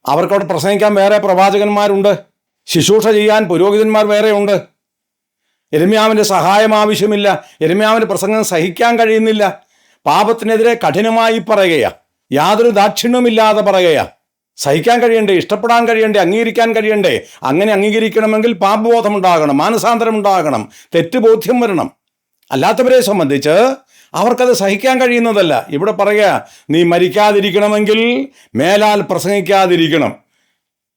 S1: അവർക്കവിടെ പ്രസംഗിക്കാൻ വേറെ പ്രവാചകന്മാരുണ്ട്, ശുശ്രൂഷ ചെയ്യാൻ പുരോഹിതന്മാർ വേറെയുണ്ട്. യിരെമ്യാവിൻ്റെ സഹായം ആവശ്യമില്ല. യിരെമ്യാവിൻ്റെ പ്രസംഗം സഹിക്കാൻ കഴിയുന്നില്ല. പാപത്തിനെതിരെ കഠിനമായി പറയുകയാ, യാതൊരു ദാക്ഷിണ്യമില്ലാതെ പറയുകയാ. സഹിക്കാൻ കഴിയണ്ടേ, ഇഷ്ടപ്പെടാൻ കഴിയണ്ടേ, അംഗീകരിക്കാൻ കഴിയണ്ടേ? അങ്ങനെ അംഗീകരിക്കണമെങ്കിൽ പാപബോധമുണ്ടാകണം, മാനസാന്തരം ഉണ്ടാകണം, തെറ്റുബോധ്യം വരണം. അല്ലാത്തവരെ സംബന്ധിച്ച് അവർക്കത് സഹിക്കാൻ കഴിയുന്നതല്ല. ഇവിടെ പറയുക, നീ മരിക്കാതിരിക്കണമെങ്കിൽ മേലാൽ പ്രസംഗിക്കാതിരിക്കണം.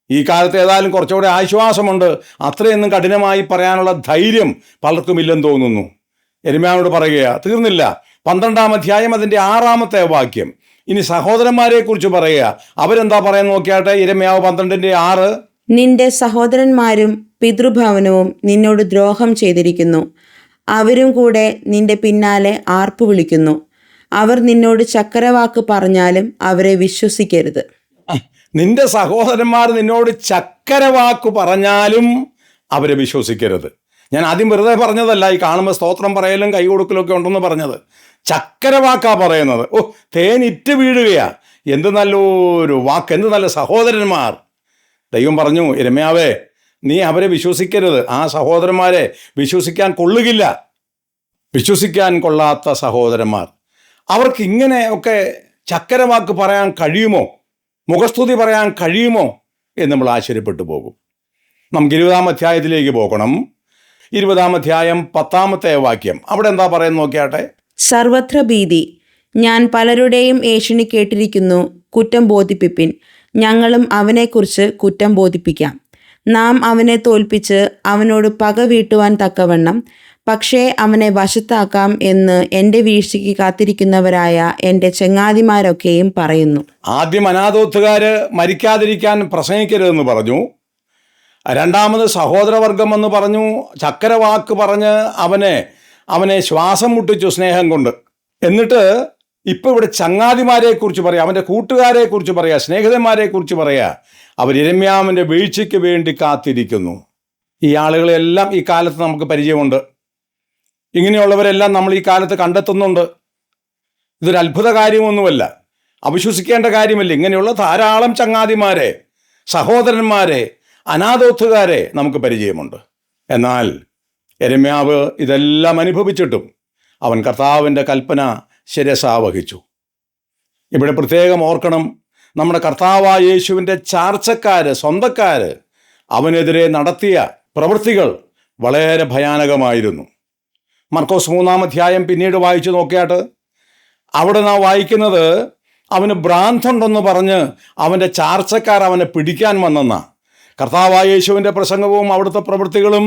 S1: ഈ കാലത്ത് ഏതായാലും കുറച്ചുകൂടെ ആശ്വാസമുണ്ട്. അത്രയൊന്നും കഠിനമായി പറയാനുള്ള ധൈര്യം പലർക്കും ഇല്ലെന്ന് തോന്നുന്നു. യിരെമ്യാവോട് പറയുക, തീർന്നില്ല. 12-ാം അധ്യായം അതിൻ്റെ 6-ാമത്തെ വാക്യം. ഇനി സഹോദരന്മാരെ കുറിച്ച് പറയുക. അവരെന്താ പറയാൻ നോക്കിയാട്ടെ. യിരെമ്യാവ് 12-ന്റെ 6.
S2: നിന്റെ സഹോദരന്മാരും പിതൃഭവനവും നിന്നോട് ദ്രോഹം ചെയ്തിരിക്കുന്നു. അവരും കൂടെ നിന്റെ പിന്നാലെ ആർപ്പു വിളിക്കുന്നു. അവർ നിന്നോട് ചക്കരവാക്ക് പറഞ്ഞാലും അവരെ വിശ്വസിക്കരുത്.
S1: നിന്റെ സഹോദരന്മാർ നിന്നോട് ചക്കരവാക്ക് പറഞ്ഞാലും അവരെ വിശ്വസിക്കരുത്. ഞാൻ ആദ്യം വെറുതെ പറഞ്ഞതല്ല, ഈ കാണുമ്പോൾ സ്തോത്രം പറയലും കൈ കൊടുക്കലൊക്കെ ഉണ്ടെന്ന് പറഞ്ഞത്. ചക്കരവാക്കാ പറയുന്നത്. തേനിറ്റ് വീഴുകയാ. എന്ത് നല്ലൊരു വാക്ക്, എന്ത് നല്ല സഹോദരന്മാർ. ദൈവം പറഞ്ഞു, യിരെമ്യാവേ, നീ അവരെ വിശ്വസിക്കരുത്. ആ സഹോദരന്മാരെ വിശ്വസിക്കാൻ കൊള്ളുകില്ല. വിശ്വസിക്കാൻ കൊള്ളാത്ത സഹോദരന്മാർ. അവർക്ക് ഇങ്ങനെയൊക്കെ ചക്കരവാക്ക് പറയാൻ കഴിയുമോ, മുഖസ്തുതി പറയാൻ കഴിയുമോ എന്ന് നമ്മൾ ആശ്ചര്യപ്പെട്ടു പോകും. നമുക്ക് 20-ാം അധ്യായത്തിലേക്ക് പോകണം. 20-ാം അധ്യായം 10-ാമത്തെ വാക്യം. അവിടെ എന്താ പറയുന്നത് നോക്കിയാട്ടെ.
S2: സർവത്ര ഭീതി. ഞാൻ പലരുടെയും ഏഷണി കേട്ടിരിക്കുന്നു. കുറ്റം ബോധിപ്പിപ്പിൻ. ഞങ്ങളും അവനെക്കുറിച്ച് കുറ്റം ബോധിപ്പിക്കാം. നാം അവനെ തോൽപ്പിച്ച് അവനോട് പക വീട്ടുവാൻ തക്കവണ്ണം പക്ഷേ അവനെ വശത്താക്കാം എന്ന് എൻ്റെ വീഴ്ചയ്ക്ക് കാത്തിരിക്കുന്നവരായ എൻ്റെ ചങ്ങാതിമാരൊക്കെയും പറയുന്നു.
S1: ആദ്യം അനാഥോത്തുകാര് മരിക്കാതിരിക്കാൻ പ്രസംഗിക്കരുതെന്ന് പറഞ്ഞു. രണ്ടാമത് സഹോദരവർഗം എന്ന് പറഞ്ഞു. ചക്കരവാക്ക് പറഞ്ഞ് അവനെ ശ്വാസം മുട്ടിച്ചു സ്നേഹം കൊണ്ട്. എന്നിട്ട് ഇപ്പോൾ ഇവിടെ ചങ്ങാതിമാരെ കുറിച്ച് പറയാം, അവൻ്റെ കൂട്ടുകാരെ കുറിച്ച് പറയാ, സ്നേഹിതന്മാരെ കുറിച്ച് പറയാ. അവർ യിരെമ്യാവിൻ്റെ വീഴ്ചയ്ക്ക് വേണ്ടി കാത്തിരിക്കുന്നു. ഈ ആളുകളെല്ലാം ഈ കാലത്ത് നമുക്ക് പരിചയമുണ്ട്. ഇങ്ങനെയുള്ളവരെല്ലാം നമ്മൾ ഈ കാലത്ത് കണ്ടെത്തുന്നുണ്ട്. ഇതൊരു അത്ഭുത കാര്യമൊന്നുമല്ല, അവിശ്വസിക്കേണ്ട കാര്യമല്ല. ഇങ്ങനെയുള്ള ധാരാളം ചങ്ങാതിമാരെ, സഹോദരന്മാരെ, അനാഥോത്തുകാരെ നമുക്ക് പരിചയമുണ്ട്. എന്നാൽ യിരെമ്യാവ് ഇതെല്ലാം അനുഭവിച്ചിട്ടും അവൻ കർത്താവിൻ്റെ കൽപ്പന ശിരസാ വഹിച്ചു. ഇവിടെ പ്രത്യേകം ഓർക്കണം, നമ്മുടെ കർത്താവായ യേശുവിൻ്റെ ചാർച്ചക്കാര്, സ്വന്തക്കാര് അവനെതിരെ നടത്തിയ പ്രവൃത്തികൾ വളരെ ഭയാനകമായിരുന്നു. മർക്കോസ് 3-ാം അധ്യായം പിന്നീട് വായിച്ചു നോക്കിയാട്ട് അവിടെ നാം വായിക്കുന്നത്, അവന് ഭ്രാന്തുണ്ടെന്ന് പറഞ്ഞ് അവൻ്റെ ചാർച്ചക്കാർ അവനെ പിടിക്കാൻ വന്നെന്ന. കർത്താവായ യേശുവിൻ്റെ പ്രസംഗവും അവിടുത്തെ പ്രവൃത്തികളും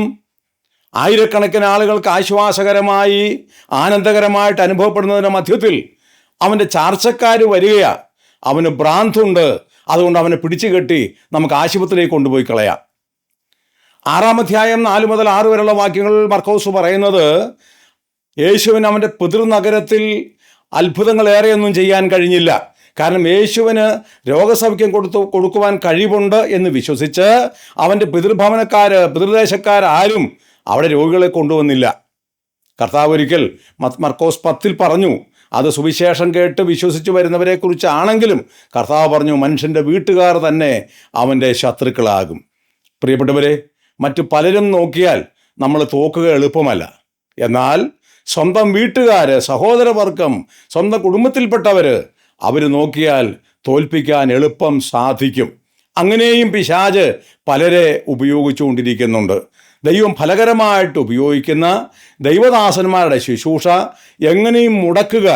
S1: ആയിരക്കണക്കിന് ആളുകൾക്ക് ആശ്വാസകരമായി, ആനന്ദകരമായിട്ട് അനുഭവപ്പെടുന്നതിൻ്റെ മധ്യത്തിൽ അവൻ്റെ ചാർച്ചക്കാർ വരികയാ. അവന് ഭ്രാന്തുണ്ട്, അതുകൊണ്ട് അവനെ പിടിച്ചു കെട്ടി നമുക്ക് ആശുപത്രിയിലേക്ക് കൊണ്ടുപോയി കളയാം. 6-ാം അധ്യായം 4 മുതൽ 6 വരെയുള്ള വാക്യങ്ങൾ മർക്കോസ് പറയുന്നത്, യേശുവിന് അവൻ്റെ പിതൃനഗരത്തിൽ അത്ഭുതങ്ങളേറെയൊന്നും ചെയ്യാൻ കഴിഞ്ഞില്ല. കാരണം യേശുവിന് രോഗസൗഖ്യം കൊടുക്കുവാൻ കഴിവുണ്ട് എന്ന് വിശ്വസിച്ച് അവൻ്റെ പിതൃദേശക്കാരും അവിടെ രോഗികളെ കൊണ്ടുവന്നില്ല. കർത്താവ് ഒരിക്കൽ മർക്കോസ് 10-ൽ പറഞ്ഞു, അത് സുവിശേഷം കേട്ട് വിശ്വസിച്ച് വരുന്നവരെ കുറിച്ചാണെങ്കിലും കർത്താവ് പറഞ്ഞു, മനുഷ്യൻ്റെ വീട്ടുകാർ തന്നെ അവൻ്റെ ശത്രുക്കളാകും. പ്രിയപ്പെട്ടവരെ, മറ്റു പലരും നോക്കിയാൽ നമ്മൾ തോക്കുക എളുപ്പമല്ല. എന്നാൽ സ്വന്തം വീട്ടുകാർ, സഹോദരവർഗം, സ്വന്തം കുടുംബത്തിൽപ്പെട്ടവർ, അവർ നോക്കിയാൽ തോൽപ്പിക്കാൻ എളുപ്പം സാധിക്കും. അങ്ങനെയും പിശാച് പലരെ ഉപയോഗിച്ചുകൊണ്ടിരിക്കുന്നുണ്ട്. ദൈവം ഫലകരമായിട്ട് ഉപയോഗിക്കുന്ന ദൈവദാസന്മാരുടെ ശുശ്രൂഷ എങ്ങനെയും മുടക്കുക,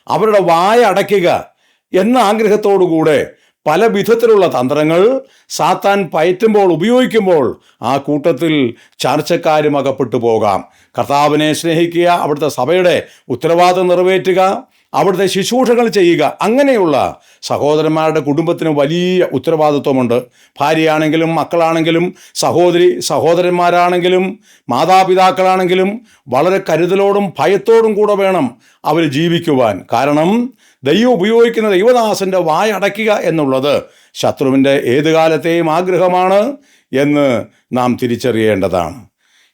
S1: അവരുടെ വായ അടയ്ക്കുക എന്ന ആഗ്രഹത്തോടുകൂടെ പല വിധത്തിലുള്ള തന്ത്രങ്ങൾ സാത്താൻ ഉപയോഗിക്കുമ്പോൾ ആ കൂട്ടത്തിൽ ചാർച്ചക്കാരും അകപ്പെട്ടു പോകാം. കർത്താവിനെ സ്നേഹിക്കുക, അവിടുത്തെ സഭയുടെ ഉത്തരവാദിത്വം നിറവേറ്റുക, അവിടുത്തെ ശുശ്രൂഷകൾ ചെയ്യുക. അങ്ങനെയുള്ള സഹോദരന്മാരുടെ കുടുംബത്തിന് വലിയ ഉത്തരവാദിത്വമുണ്ട്. ഭാര്യയാണെങ്കിലും മക്കളാണെങ്കിലും സഹോദരന്മാരാണെങ്കിലും മാതാപിതാക്കളാണെങ്കിലും വളരെ കരുതലോടും ഭയത്തോടും കൂടെ വേണം അവർ ജീവിക്കുവാൻ. കാരണം ദൈവം ഉപയോഗിക്കുന്ന ദൈവദാസൻ്റെ വായ അടയ്ക്കുക എന്നുള്ളത് ശത്രുവിൻ്റെ ഏത് കാലത്തെയും ആഗ്രഹമാണ് എന്ന് നാം തിരിച്ചറിയേണ്ടതാണ്.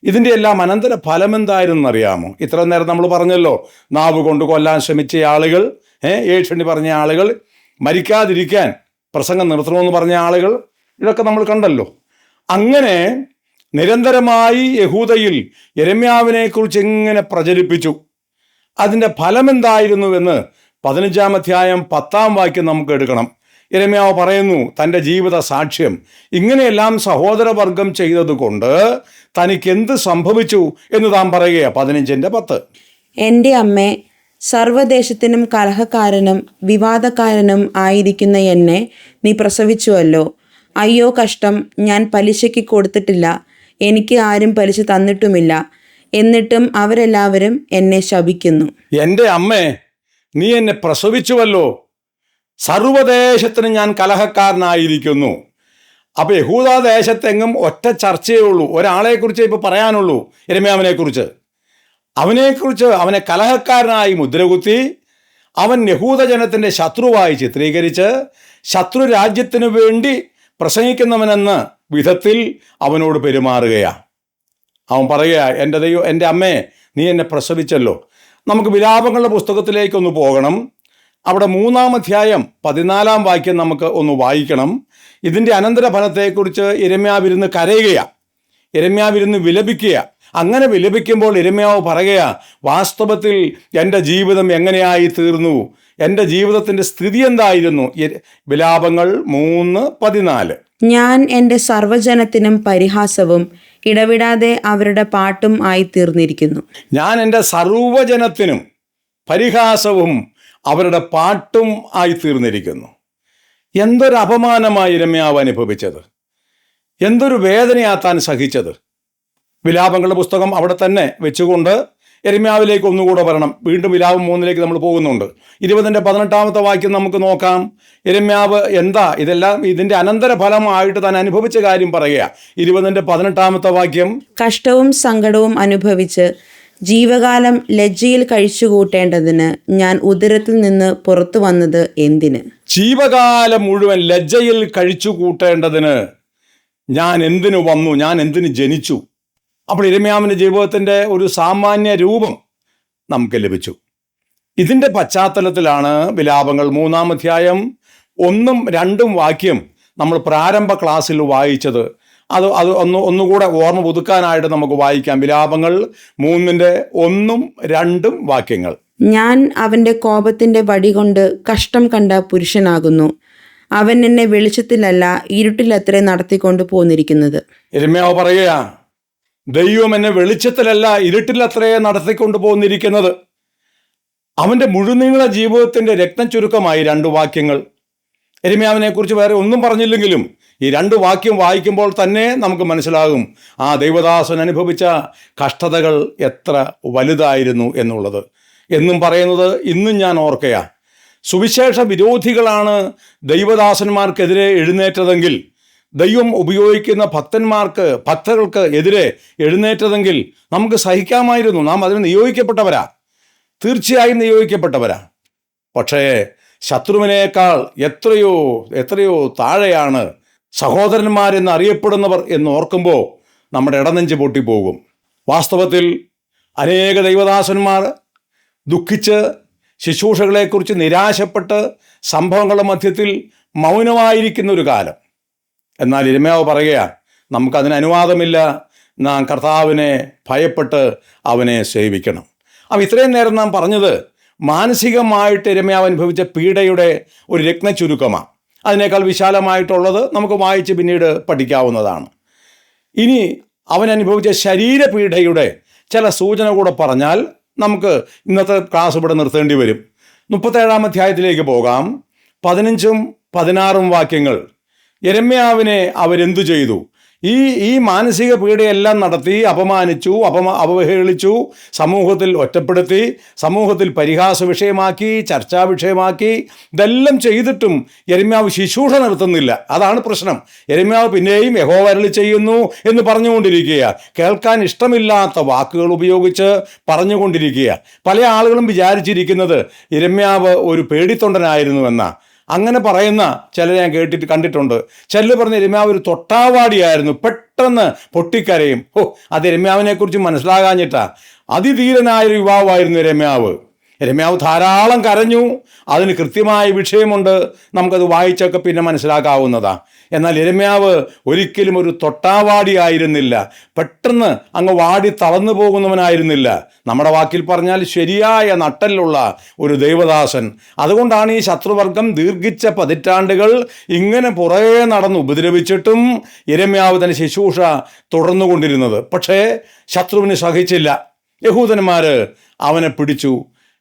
S1: ഇതിൻ്റെ എല്ലാം അനന്തര ഫലം എന്തായിരുന്നറിയാമോ? ഇത്ര നേരം നമ്മൾ പറഞ്ഞല്ലോ, നാവ് കൊണ്ട് കൊല്ലാൻ ശ്രമിച്ച ആളുകൾ, ഏഷണി പറഞ്ഞ ആളുകൾ, മരിക്കാതിരിക്കാൻ പ്രസംഗം നിർത്തണമെന്ന് പറഞ്ഞ ആളുകൾ, ഇതൊക്കെ നമ്മൾ കണ്ടല്ലോ. അങ്ങനെ നിരന്തരമായി യഹൂദയിൽ യിരെമ്യാവിനെക്കുറിച്ച് എങ്ങനെ പ്രചരിപ്പിച്ചു, അതിൻ്റെ ഫലം എന്തായിരുന്നുവെന്ന് 15-ാം അധ്യായം 10-ാം വാക്യം നമുക്ക് എടുക്കണം. യിരെമ്യാവ് പറയുന്നു തൻ്റെ ജീവിത സാക്ഷ്യം. ഇങ്ങനെയെല്ലാം സഹോദരവർഗം ചെയ്തതുകൊണ്ട് തനിക്കെന്ത് സംഭവിച്ചു എന്ന് താൻ പറയുക. 15-10.
S2: എൻ്റെ അമ്മേ, സർവ്വദേശത്തിനും കലഹക്കാരനും വിവാദക്കാരനും ആയിരിക്കുന്ന എന്നെ നീ പ്രസവിച്ചുവല്ലോ. അയ്യോ കഷ്ടം, ഞാൻ പലിശയ്ക്ക് കൊടുത്തിട്ടില്ല, എനിക്ക് ആരും പലിശ തന്നിട്ടുമില്ല, എന്നിട്ടും അവരെല്ലാവരും എന്നെ ശപിക്കുന്നു.
S1: എൻ്റെ അമ്മേ, നീ എന്നെ പ്രസവിച്ചുവല്ലോ, സർവ്വദേശത്തിന് ഞാൻ കലഹക്കാരനായിരിക്കുന്നു. അപ്പോൾ യഹൂദ ദേശത്തെങ്ങും ഒറ്റ ചർച്ചയേ ഉള്ളൂ, ഒരാളെക്കുറിച്ച് ഇപ്പോൾ പറയാനുള്ളൂ, യിരെമ്യാവിനെക്കുറിച്ച്. അവനെക്കുറിച്ച് അവനെ കലഹക്കാരനായി മുദ്രകുത്തി, അവൻ യഹൂദജനത്തിൻ്റെ ശത്രുവായി ചിത്രീകരിച്ച് ശത്രു രാജ്യത്തിനു വേണ്ടി പ്രസംഗിക്കുന്നവനെന്ന വിധത്തിൽ അവനോട് പെരുമാറുകയാണ്. അവൻ പറയുക, എൻ്റെ ദൈവം, എൻ്റെ അമ്മേ, നീ എന്നെ പ്രസവിച്ചല്ലോ. നമുക്ക് വിലാപങ്ങളുടെ പുസ്തകത്തിലേക്കൊന്ന് പോകണം. അവിടെ 3-ാം അധ്യായം 14-ാം വാക്യം നമുക്ക് ഒന്ന് വായിക്കണം. ഇതിൻ്റെ അനന്തരഫലത്തെക്കുറിച്ച് യിരെമ്യാവിരുന്ന് കരയുകയാണ്, യിരെമ്യാവിരുന്ന് വിലപിക്കുക. അങ്ങനെ വിലപിക്കുമ്പോൾ യിരെമ്യാവ് പറയുക, വാസ്തവത്തിൽ എൻ്റെ ജീവിതം എങ്ങനെയായി തീർന്നു, എൻ്റെ ജീവിതത്തിൻ്റെ സ്ഥിതി എന്തായിരുന്നു. വിലാപങ്ങൾ 3:14.
S2: ഞാൻ എൻ്റെ സർവ്വജനത്തിനും പരിഹാസവും ഇടവിടാതെ അവരുടെ പാട്ടും ആയിത്തീർന്നിരിക്കുന്നു.
S1: ഞാൻ എൻ്റെ സർവ്വജനത്തിനും പരിഹാസവും അവരുടെ പാട്ടും ആയിത്തീർന്നിരിക്കുന്നു. എന്തൊരു അപമാനമായി യിരെമ്യാവ് അനുഭവിച്ചത്, എന്തൊരു വേദനയാ താൻ സഹിച്ചത്. വിലാപങ്ങളുടെ പുസ്തകം അവിടെ തന്നെ വെച്ചുകൊണ്ട് യിരെമ്യാവിലേക്ക് ഒന്നുകൂടെ വരണം. വീണ്ടും വിലാപം 3-ലേക്ക് നമ്മൾ പോകുന്നുണ്ട്. 20-ന്റെ വാക്യം നമുക്ക് നോക്കാം. യിരെമ്യാവ് എന്താ ഇതെല്ലാം ഇതിൻ്റെ അനന്തരഫലമായിട്ട് താൻ അനുഭവിച്ച കാര്യം പറയുക. 20-ന്റെ വാക്യം,
S2: കഷ്ടവും സങ്കടവും അനുഭവിച്ച് ജീവകാലം ലജ്ജയിൽ കഴിച്ചുകൂട്ടേണ്ടതിന് ഞാൻ ഉദരത്തിൽ നിന്ന് പുറത്തു വന്നത് എന്തിന്?
S1: ജീവകാലം മുഴുവൻ ലജ്ജയിൽ കഴിച്ചു കൂട്ടേണ്ടതിന് ഞാൻ എന്തിനു വന്നു, ഞാൻ എന്തിനു ജനിച്ചു. അപ്പോൾ യിരെമ്യാവിൻ്റെ ജീവിതത്തിൻ്റെ ഒരു സാമാന്യ രൂപം നമുക്ക് ലഭിച്ചു. ഇതിൻ്റെ പശ്ചാത്തലത്തിലാണ് വിലാപങ്ങൾ 3-ാം അധ്യായം 1-2 വാക്യം നമ്മൾ പ്രാരംഭ ക്ലാസ്സിൽ വായിച്ചത്. അത് ഒന്നുകൂടെ ഓർമ്മ പുതുക്കാനായിട്ട് നമുക്ക് വായിക്കാം. വിലാപങ്ങൾ 3-ന്റെ 1-2 വാക്യങ്ങൾ.
S2: ഞാൻ അവൻ്റെ കോപത്തിൻ്റെ വടി കൊണ്ട് കഷ്ടം കണ്ട പുരുഷനാകുന്നു. അവൻ എന്നെ വെളിച്ചത്തിലല്ല ഇരുട്ടിലത്രേ നടത്തിക്കൊണ്ട് പോന്നിരിക്കുന്നത്.
S1: യിരെമ്യാവ് പറയുക, ദൈവം എന്നെ വെളിച്ചത്തിലല്ല ഇരുട്ടിലത്രേ നടത്തിക്കൊണ്ട് പോന്നിരിക്കുന്നത്. അവൻ്റെ മുഴുനീള ജീവിതത്തിൻ്റെ രത്നച്ചുരുക്കമായി 2 വാക്യങ്ങൾ. യിരെമ്യാവിനെ കുറിച്ച് വേറെ ഒന്നും പറഞ്ഞില്ലെങ്കിലും ഈ 2 വാക്യം വായിക്കുമ്പോൾ തന്നെ നമുക്ക് മനസ്സിലാകും ആ ദൈവദാസൻ അനുഭവിച്ച കഷ്ടതകൾ എത്ര വലുതായിരുന്നു എന്നുള്ളത്. എന്നും പറയുന്നത് ഇന്നും ഞാൻ ഓർക്കയാ. സുവിശേഷ വിരോധികളാണ് ദൈവദാസന്മാർക്കെതിരെ എഴുന്നേറ്റതെങ്കിൽ, ദൈവം ഉപയോഗിക്കുന്ന ഭക്തർക്ക് എതിരെ എഴുന്നേറ്റതെങ്കിൽ നമുക്ക് സഹിക്കാമായിരുന്നു. നാം അതിന് നിയോഗിക്കപ്പെട്ടവരാ, തീർച്ചയായും നിയോഗിക്കപ്പെട്ടവരാ. പക്ഷേ ശത്രുവിനേക്കാൾ എത്രയോ എത്രയോ താഴെയാണ് സഹോദരന്മാരെന്ന് അറിയപ്പെടുന്നവർ എന്ന് ഓർക്കുമ്പോൾ നമ്മുടെ ഇടനെഞ്ച് പൊട്ടിപ്പോകും. വാസ്തവത്തിൽ അനേക ദൈവദാസന്മാർ ദുഃഖിച്ച് ശുശ്രൂഷകളെക്കുറിച്ച് നിരാശപ്പെട്ട് സംഭവങ്ങളുടെ മധ്യത്തിൽ മൗനമായിരിക്കുന്ന ഒരു കാലം. എന്നാൽ യിരെമ്യാവ് പറയുക, നമുക്കതിന് അനുവാദമില്ല. നാം കർത്താവിനെ ഭയപ്പെട്ട് അവനെ സേവിക്കണം. അപ്പം ഇത്രയും നേരം നാം പറഞ്ഞത് മാനസികമായിട്ട് യിരെമ്യാവ് അനുഭവിച്ച പീഡയുടെ ഒരു രത്നച്ചുരുക്കമാണ്. അതിനേക്കാൾ വിശാലമായിട്ടുള്ളത് നമുക്ക് വായിച്ച് പിന്നീട് പഠിക്കാവുന്നതാണ്. ഇനി അവൻ അനുഭവിച്ച ശരീരപീഡയുടെ ചില സൂചന കൂടെ പറഞ്ഞാൽ നമുക്ക് ഇന്നത്തെ ക്ലാസ് ഇവിടെ നിർത്തേണ്ടി വരും. 37-ാം അധ്യായത്തിലേക്ക് പോകാം. 15-16 വാക്യങ്ങൾ. യിരെമ്യാവിനെ അവരെന്തു ചെയ്തു? ഈ മാനസിക പീഡയെല്ലാം നടത്തി അപമാനിച്ചു, അവഹേളിച്ചു, സമൂഹത്തിൽ ഒറ്റപ്പെടുത്തി, സമൂഹത്തിൽ പരിഹാസ വിഷയമാക്കി, ചർച്ചാ വിഷയമാക്കി. ഇതെല്ലാം ചെയ്തിട്ടും യിരെമ്യാവ് ശുശ്രൂഷ നിർത്തുന്നില്ല. അതാണ് പ്രശ്നം. യിരെമ്യാവ് പിന്നെയും യഹോവ അരുളി ചെയ്യുന്നു എന്ന് പറഞ്ഞുകൊണ്ടിരിക്കുക. കേൾക്കാൻ ഇഷ്ടമില്ലാത്ത വാക്കുകൾ ഉപയോഗിച്ച് പറഞ്ഞുകൊണ്ടിരിക്കുക. പല ആളുകളും വിചാരിച്ചിരിക്കുന്നത് യിരെമ്യാവ് ഒരു പേടിത്തൊണ്ടനായിരുന്നുവെന്നാ. അങ്ങനെ പറയുന്ന ചിലരെ ഞാൻ കണ്ടിട്ടുണ്ട്. ചിലർ പറഞ്ഞ യിരെമ്യാവ് ഒരു തൊട്ടാവാടിയായിരുന്നു, പെട്ടെന്ന് പൊട്ടിക്കരയും. അത് യിരെമ്യാവിനെക്കുറിച്ച് മനസ്സിലാകാഞ്ഞിട്ടാ. അതിധീരനായൊരു യുവാവായിരുന്നു യിരെമ്യാവ്. യിരെമ്യാവ് ധാരാളം കരഞ്ഞു. അതിന് കൃത്യമായ വിഷയമുണ്ട്, നമുക്കത് വായിച്ചൊക്കെ പിന്നെ മനസ്സിലാക്കാവുന്നതാ. എന്നാൽ യിരെമ്യാവ് ഒരിക്കലും ഒരു തൊട്ടാവാടിയായിരുന്നില്ല, പെട്ടെന്ന് അങ്ങ് വാടി തളർന്നു പോകുന്നവനായിരുന്നില്ല. നമ്മുടെ വാക്കിൽ പറഞ്ഞാൽ ശരിയായ നട്ടലുള്ള ഒരു ദൈവദാസൻ. അതുകൊണ്ടാണ് ഈ ശത്രുവർഗം ദീർഘിച്ച പതിറ്റാണ്ടുകൾ ഇങ്ങനെ പുറകെ നടന്ന് ഉപദ്രവിച്ചിട്ടും യിരെമ്യാവ് തന്റെ ശുശ്രൂഷ തുടർന്നുകൊണ്ടിരുന്നത്. പക്ഷേ ശത്രുവിന് സഹിച്ചില്ല. യഹൂദന്മാർ അവനെ പിടിച്ചു.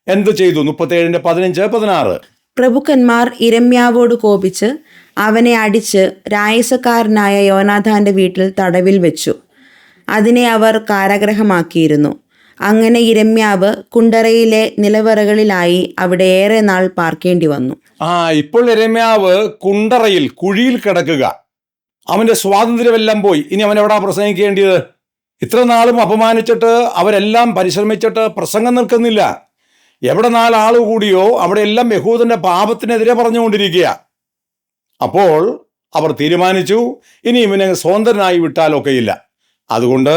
S1: എന്തു ചെയ്തു? 37-ന്റെ 15-16.
S2: പ്രഭുക്കന്മാർ യിരെമ്യാവോട് കോപിച്ച് അവനെ അടിച്ച് രായസക്കാരനായ യോനാഥാന്റെ വീട്ടിൽ തടവിൽ വെച്ചു. അതിനെ അവർ കാരാഗ്രഹമാക്കിയിരുന്നു. അങ്ങനെ യിരെമ്യാവ് കുണ്ടറയിലെ നിലവറകളിലായി അവിടെ ഏറെ നാൾ പാർക്കേണ്ടി വന്നു.
S1: ഇപ്പോൾ യിരെമ്യാവ് കുണ്ടറയിൽ, കുഴിയിൽ കിടക്കുക. അവൻ്റെ സ്വാതന്ത്ര്യമെല്ലാം പോയി. ഇനി അവൻ എവിടാ പ്രസംഗിക്കേണ്ടത്? ഇത്ര നാളും അപമാനിച്ചിട്ട് അവരെല്ലാം പരിശ്രമിച്ചിട്ട് പ്രസംഗം നിൽക്കുന്നില്ല. എവിടെ 4 ആൾ കൂടിയോ അവിടെയെല്ലാം യഹൂദൻ്റെ പാപത്തിനെതിരെ പറഞ്ഞുകൊണ്ടിരിക്കുക. അപ്പോൾ അവർ തീരുമാനിച്ചു, ഇനി ഇവനെ സ്വതന്ത്രനായി വിട്ടാലൊക്കെയില്ല. അതുകൊണ്ട്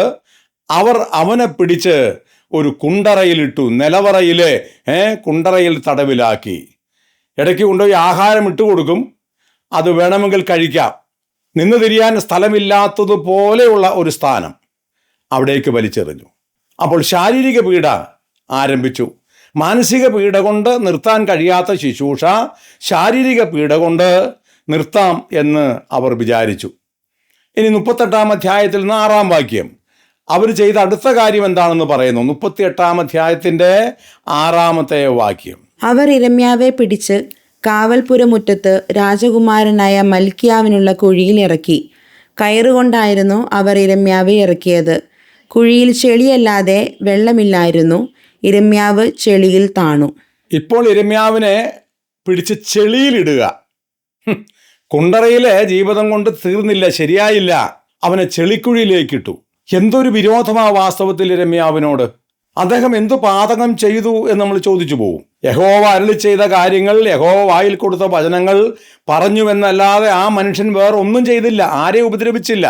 S1: അവർ അവനെ പിടിച്ച് ഒരു കുണ്ടറയിലിട്ടു, നിലവറയിലെ കുണ്ടറയിൽ തടവിലാക്കി. ഇടയ്ക്ക് കൊണ്ടുപോയി ആഹാരം ഇട്ടുകൊടുക്കും, അത് വേണമെങ്കിൽ കഴിക്കാം. നിന്ന് തിരിയാൻ സ്ഥലമില്ലാത്തതുപോലെയുള്ള ഒരു സ്ഥാനം അവിടേക്ക് വലിച്ചെറിഞ്ഞു. അപ്പോൾ ശാരീരിക പീഡ ആരംഭിച്ചു. മാനസിക പീഡ കൊണ്ട് നിർത്താൻ കഴിയാത്ത ശുശ്രൂഷ ശാരീരിക പീഡ കൊണ്ട് നിർത്താം എന്ന് അവർ വിചാരിച്ചു. ഇനി 38 അധ്യായത്തിൽ നിന്ന് 6-ാം വാക്യം അവർ ചെയ്ത അടുത്ത കാര്യം എന്താണെന്ന് പറയുന്നു. 38 അധ്യായത്തിൻ്റെ 6-ാമത്തെ വാക്യം.
S2: അവർ യിരെമ്യാവെ പിടിച്ച് കാവൽപുരമുറ്റത്ത് രാജകുമാരനായ മൽക്കിയാവിനുള്ള കുഴിയിൽ ഇറക്കി. കയറുകൊണ്ടായിരുന്നു അവർ യിരെമ്യാവെ ഇറക്കിയത്. കുഴിയിൽ ചെളിയല്ലാതെ വെള്ളമില്ലായിരുന്നു. യിരെമ്യാവ് ചെളിയിൽ താണു.
S1: ഇപ്പോൾ യിരെമ്യാവിനെ പിടിച്ച് ചെളിയിലിടുക. കുണ്ടറയിലെ ജീവിതം കൊണ്ട് തീർന്നില്ല, ശരിയായില്ല. അവനെ ചെളിക്കുഴിയിലേക്കിട്ടു. എന്തൊരു വിരോധമാ വാസ്തവത്തിൽ യിരെമ്യാവിനോട്. അദ്ദേഹം എന്തു പാതകം ചെയ്തു എന്ന് നമ്മൾ ചോദിച്ചു പോകും. യഹോവ അരുളി ചെയ്ത കാര്യങ്ങൾ, യഹോവ വായിൽ കൊടുത്ത വചനങ്ങൾ പറഞ്ഞുവെന്നല്ലാതെ ആ മനുഷ്യൻ വേറെ ഒന്നും ചെയ്തില്ല, ആരെയും ഉപദ്രവിച്ചില്ല.